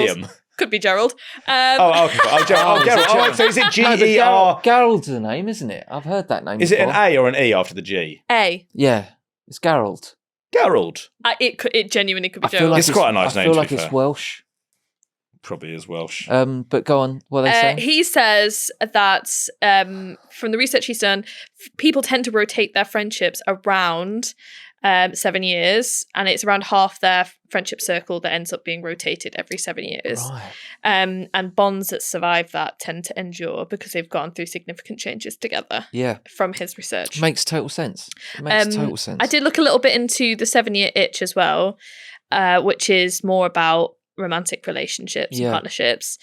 could be Gerald. Okay. Gerald. Oh, so is it G-E-R? Gerald's the name, isn't it? I've heard that name Is before. it an A or an E after the G? A. Yeah, it's Gerald. Gerald. It genuinely could be Gerald. It's quite a nice name, I feel like it's Welsh. Probably is Welsh. But go on, what are they saying? He says that from the research he's done, people tend to rotate their friendships around 7 years, and it's around half their friendship circle that ends up being rotated every 7 years. Right. And bonds that survive that tend to endure because they've gone through significant changes together. Yeah. From his research. Makes total sense. Total sense. I did look a little bit into the 7-year itch as well, which is more about romantic relationships and partnerships.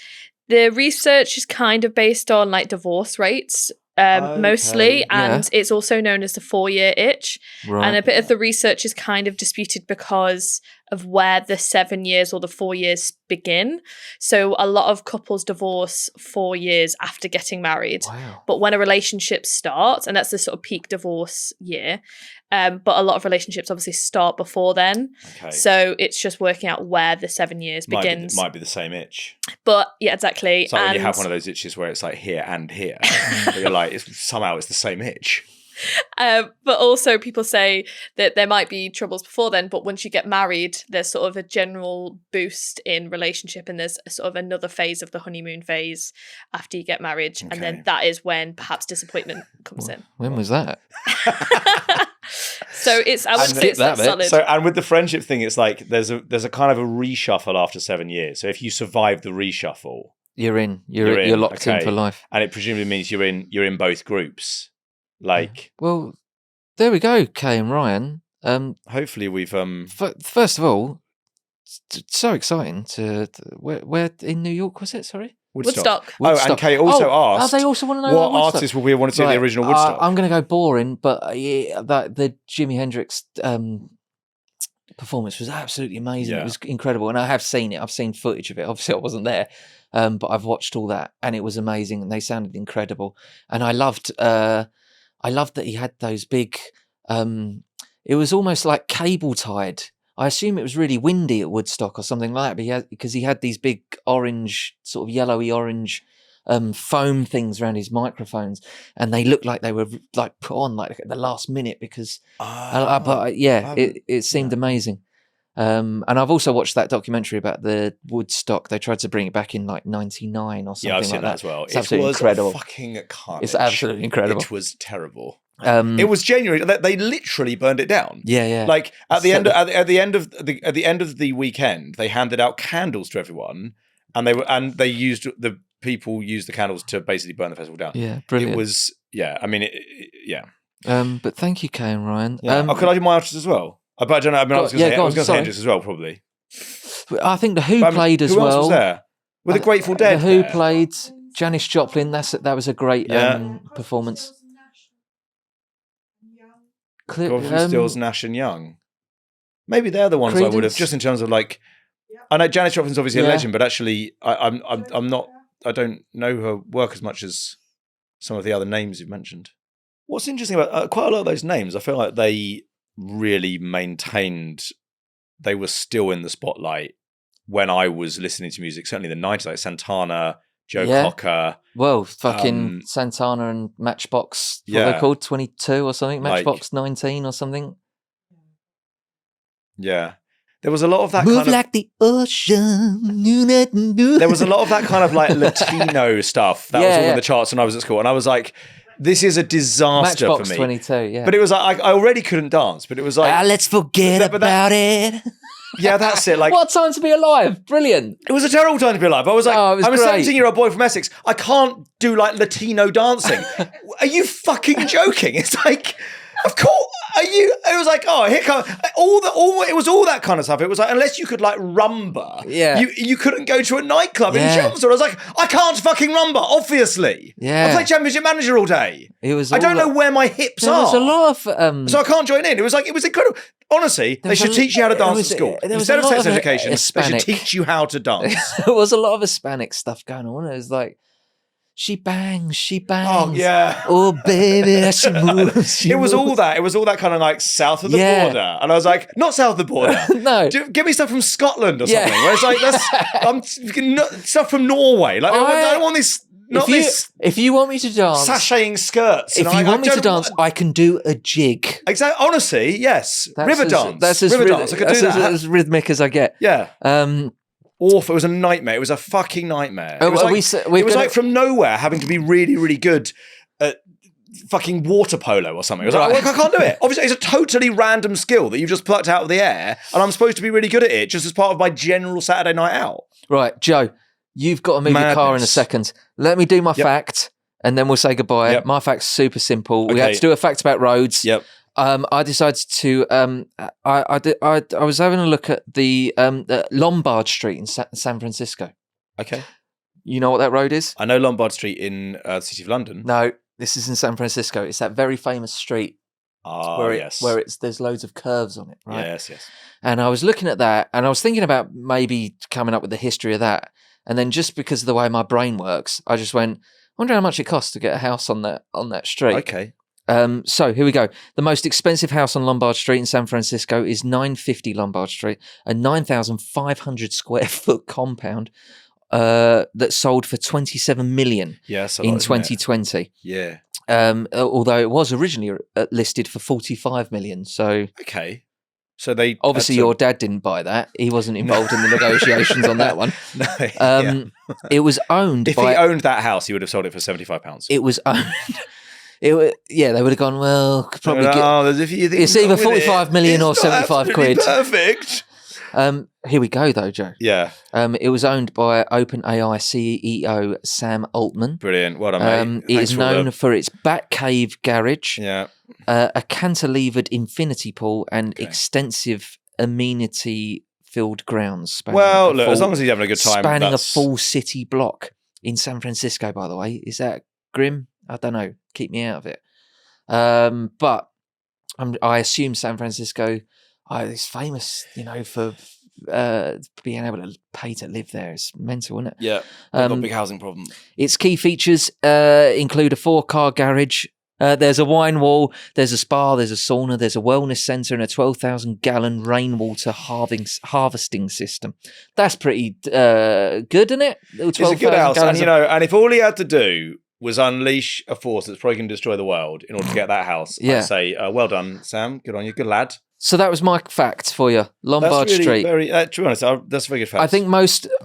The research is kind of based on like divorce rates. Mostly, and it's also known as the 4-year itch. Right. And a bit of the research is kind of disputed because of where the 7 years or the 4 years begin. So a lot of couples divorce 4 years after getting married. Wow. But when a relationship starts, and that's the sort of peak divorce year, but a lot of relationships obviously start before then. Okay. So it's just working out where the 7 years begins. Might be the same itch. But yeah, exactly. So when you have one of those itches where it's like here and here, but you're like, somehow it's the same itch. But also people say that there might be troubles before then, but once you get married, there's sort of a general boost in relationship, and there's a sort of another phase of the honeymoon phase after you get married. Okay. And then that is when perhaps disappointment comes in. When was that? So I would say it's that solid. So, and with the friendship thing, it's like there's a kind of a reshuffle after 7 years. So if you survive the reshuffle, you're locked in for life, and it presumably means you're in both groups. Like, well, there we go, Kay and Ryan. Hopefully we've First of all, so exciting where in New York was it? Sorry, Woodstock. Oh, and Kay also asked. They also want to know what artists will we want to see at the original Woodstock. I'm going to go boring, but the Jimi Hendrix performance was absolutely amazing. Yeah. It was incredible, and I have seen it. I've seen footage of it. Obviously, I wasn't there, but I've watched all that, and it was amazing. And they sounded incredible, and I loved that he had those big. It was almost like cable tied. I assume it was really windy at Woodstock or something like that. But because he had these big orange, sort of yellowy orange foam things around his microphones, and they looked like they were like put on like at the last minute because. It seemed amazing. And I've also watched that documentary about the Woodstock. They tried to bring it back in like '99 or something. Yeah, I've seen like that as well. It's absolutely incredible. Fucking carnage. It's absolutely incredible. It was terrible. It was genuinely. They literally burned it down. Yeah. Like at the end of the weekend, they handed out candles to everyone, and they used the candles to basically burn the festival down. Yeah, brilliant. It was. Yeah, I mean, yeah. But thank you, Kay and Ryan. Yeah. Could I do my artists as well? But I don't know. I mean, I was going to say Hendrix as well, probably. I think the Who played as well. Who else was there? With the Grateful Dead. The Who played. Janis Joplin. That was a great performance. Stills, Nash and Young. Maybe they're the ones Creedence? I would have, just in terms of like. I know Janis Joplin's obviously a legend, but actually, I'm not. I don't know her work as much as some of the other names you've mentioned. What's interesting about quite a lot of those names, I feel like they really maintained. They were still in the spotlight when I was listening to music, certainly in the 90s, like Santana, Joe Cocker. Well, fucking Santana and Matchbox, what are they called? 22 or something? Matchbox 19 or something? Yeah. There was a lot of that Move kind of... like the ocean. There was a lot of that kind of like Latino stuff that was all in the charts when I was at school. And I was like, this is a disaster Matchbox for me. 22, yeah. But it was like, I already couldn't dance, but it was like... let's forget about it. Yeah, that's it. Like, what time to be alive? Brilliant. It was a terrible time to be alive. I was like, I'm great. a 17-year-old boy from Essex. I can't do like Latino dancing. Are you fucking joking? It's like, of course. It was like, oh, here comes it was all that kind of stuff. It was like, unless you could like rumba, you couldn't go to a nightclub in Chelmsford. I was like, I can't fucking rumba, obviously. Yeah. I play Championship Manager all day. I don't know where my hips are. There was a lot of so I can't join in. It was incredible. Honestly, they should teach you how to dance at school. Instead of sex education, they should teach you how to dance. There was a lot of Hispanic stuff going on. It was like, she bangs. Oh, yeah. Oh, baby, as she moves. It was all that. It was all that kind of like south of the border. And I was like, not south of the border. No. Give me stuff from Scotland or something. Where it's like, stuff from Norway. Like, I don't want this... If you want me to dance... Sashaying skirts. If you want me to dance, I can do a jig. Exactly. Honestly, yes. River dance. That's as as rhythmic as I get. Yeah. Awful. It was a nightmare. It was a fucking nightmare. It was like from nowhere having to be really, really good at fucking water polo or something. I was like, I can't do it. Obviously, it's a totally random skill that you've just plucked out of the air, and I'm supposed to be really good at it just as part of my general Saturday night out. Right, Joe, you've got to move your car in a second. Let me do my fact, and then we'll say goodbye. Yep. My fact's super simple. We had to do a fact about roads. Yep. I decided to. I was having a look at the Lombard Street in San Francisco. Okay. You know what that road is? I know Lombard Street in the City of London. No, this is in San Francisco. It's that very famous street. Where there's loads of curves on it, right? Yes. And I was looking at that, and I was thinking about maybe coming up with the history of that. And then just because of the way my brain works, I just went, I wonder how much it costs to get a house on that street. Okay. So here we go. The most expensive house on Lombard Street in San Francisco is 950 Lombard Street, a 9,500 square foot compound that sold for 27 million in 2020. Yeah. Although it was originally listed for 45 million. So okay. So they obviously your dad didn't buy that. He wasn't involved in the negotiations on that one. No. It was owned. If he owned that house, he would have sold it for £75. It was owned. They would have gone, well, could probably it's either 45 million or 75 quid. Perfect. Here we go, though, Joe. Yeah. It was owned by OpenAI CEO Sam Altman. Brilliant. What a mate. It is known for its Batcave garage, a cantilevered infinity pool, and extensive amenity-filled grounds. As long as he's having a good time. Spanning a full city block in San Francisco, by the way. Is that grim? I don't know. Keep me out of it. But I assume San Francisco is famous, for being able to pay to live there. It's mental, isn't it? Yeah. They've got a big housing problem. Its key features include a 4-car garage, There's a wine wall, there's a spa, there's a sauna, there's a wellness centre, and a 12,000-gallon rainwater harvesting system. That's pretty good, isn't it? It's a good house, and and if all he had to do was unleash a force that's probably going to destroy the world in order to get that house, I'd say, well done, Sam. Good on you. Good lad. So that was my fact for you. Lombard Street. To be honest, that's a very good fact.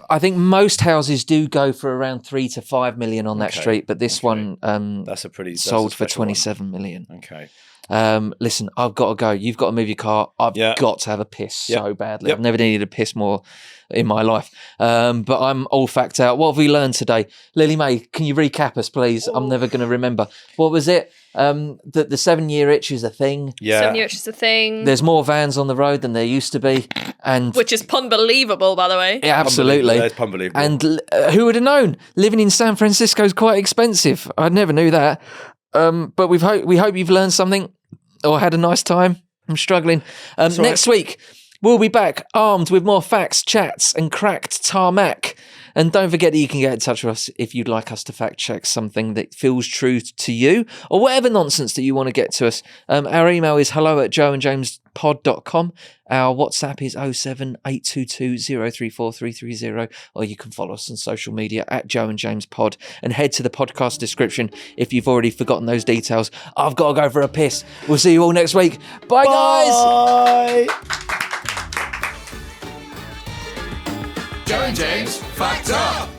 I think most houses do go for around 3 to 5 million on that street, but this one sold for 27 million. Okay. Listen, I've got to go. You've got to move your car. I've got to have a piss so badly. I've never needed a piss more in my life. But I'm all fact out. What have we learned today? Lily Mae, can you recap us, please? I'm never going to remember. What was it? That the 7-year itch is a thing. Yeah. 7-year itch is a thing. There's more vans on the road than there used to be. Which is punbelievable, by the way. Yeah, absolutely. That's punbelievable. And who would have known? Living in San Francisco is quite expensive. I never knew that. But we hope you've learned something or had a nice time. I'm struggling. Next week, we'll be back armed with more facts, chats, and cracked tarmac. And don't forget that you can get in touch with us if you'd like us to fact check something that feels true to you or whatever nonsense that you want to get to us. Our email is hello@joeandjamespod.com. Our WhatsApp is 07822034330, or you can follow us on social media @joeandjamespod and head to the podcast description if you've already forgotten those details. I've got to go for a piss. We'll see you all next week. Bye. Guys! Joe and James, fact up!